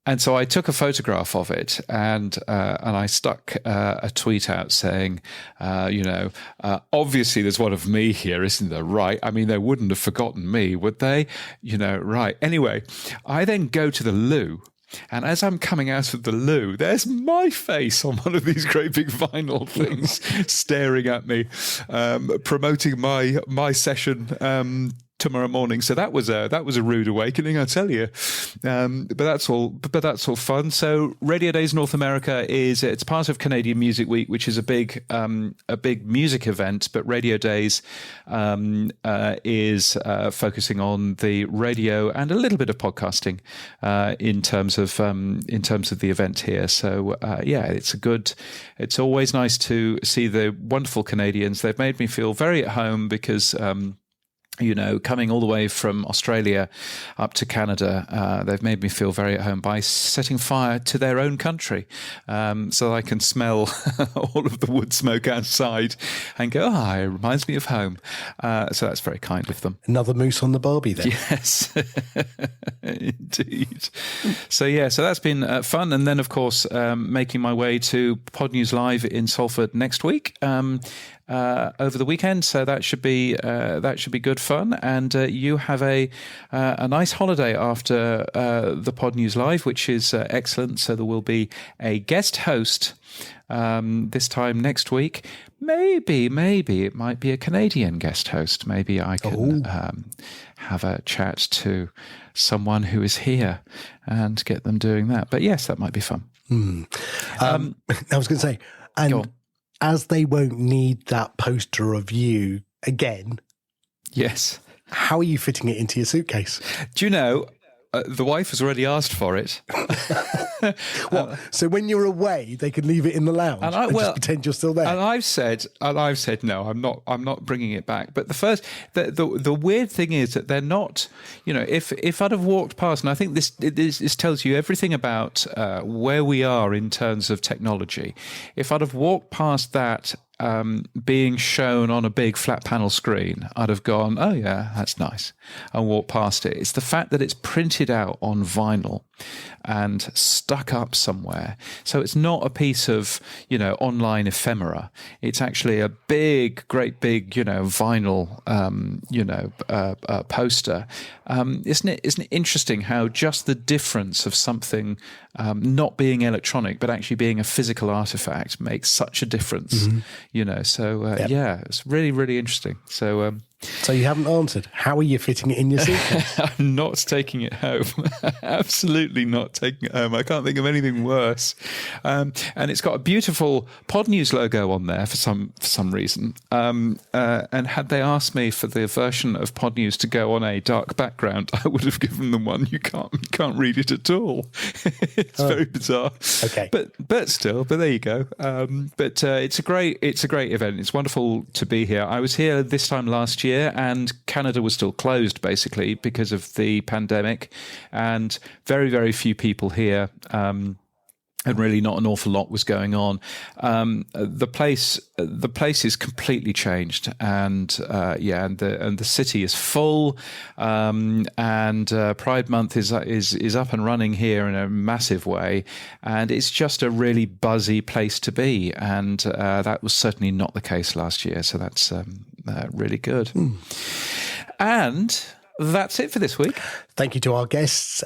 And so I took a photograph of it and I stuck a tweet out saying, obviously there's one of me here, isn't there? Right. I mean, they wouldn't have forgotten me, would they? Right. Anyway, I then go to the loo. And as I'm coming out of the loo, there's my face on one of these great big vinyl things staring at me, promoting my session tomorrow morning. So that was a rude awakening, I tell you. But that's all fun. So Radio Days North America it's part of Canadian Music Week, which is a big music event. But Radio Days is focusing on the radio and a little bit of podcasting in terms of the event here. So it's always nice to see the wonderful Canadians. They've made me feel very at home because coming all the way from Australia up to Canada, they've made me feel very at home by setting fire to their own country, so I can smell all of the wood smoke outside and go, it reminds me of home. So that's very kind of them. Another moose on the barbie then. Yes, indeed. So that's been fun. And then, of course, making my way to Pod News Live in Salford next week. Over the weekend, so that should be good fun. And you have a nice holiday after the Pod News Live, which is excellent. So there will be a guest host this time next week. Maybe it might be a Canadian guest host. Maybe I can have a chat to someone who is here and get them doing that. But yes, that might be fun. I was going to say, and as they won't need that poster of you again. Yes. How are you fitting it into your suitcase? Do you know, the wife has already asked for it. What? So when you're away, they can leave it in the lounge and just pretend you're still there. And I've said no, I'm not bringing it back. But the weird thing is that they're not. If I'd have walked past, and I think this tells you everything about where we are in terms of technology. If I'd have walked past that being shown on a big flat panel screen, I'd have gone, oh yeah, that's nice, and walked past it. It's the fact that it's printed out on vinyl and stuck up somewhere. So it's not a piece of, online ephemera. It's actually a great big, vinyl, poster. Isn't it interesting how just the difference of something not being electronic, but actually being a physical artifact makes such a difference, Yeah, it's really, really interesting. So you haven't answered. How are you fitting it in your suitcase? I'm not taking it home. Absolutely not taking it home. I can't think of anything worse. And it's got a beautiful Pod News logo on there for some reason. And had they asked me for the version of Pod News to go on a dark background, I would have given them one. You can't read it at all. It's very bizarre. Okay, but there you go. But it's a great event. It's wonderful to be here. I was here this time last year, and Canada was still closed basically because of the pandemic, and very, very few people here. And really not an awful lot was going on. The place is completely changed, and the city is full. And Pride Month is up and running here in a massive way, and it's just a really buzzy place to be. And that was certainly not the case last year, so that's really good. And that's it for this week. Thank you to our guests.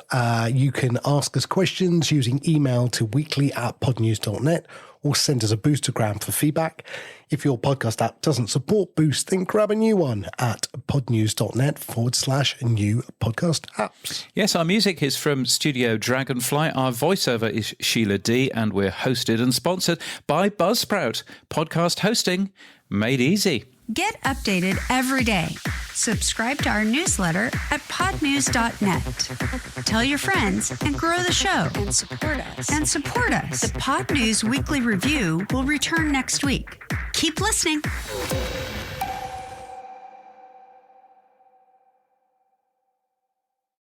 You can ask us questions using email to weekly@podnews.net or send us a Boostergram for feedback. If your podcast app doesn't support Boost, then grab a new one at podnews.net/new podcast apps. Yes, our music is from Studio Dragonfly. Our voiceover is Sheila D, and we're hosted and sponsored by Buzzsprout. Podcast hosting made easy. Get updated every day. Subscribe to our newsletter at podnews.net. Tell your friends and grow the show. And support us. The Pod News Weekly Review will return next week. Keep listening.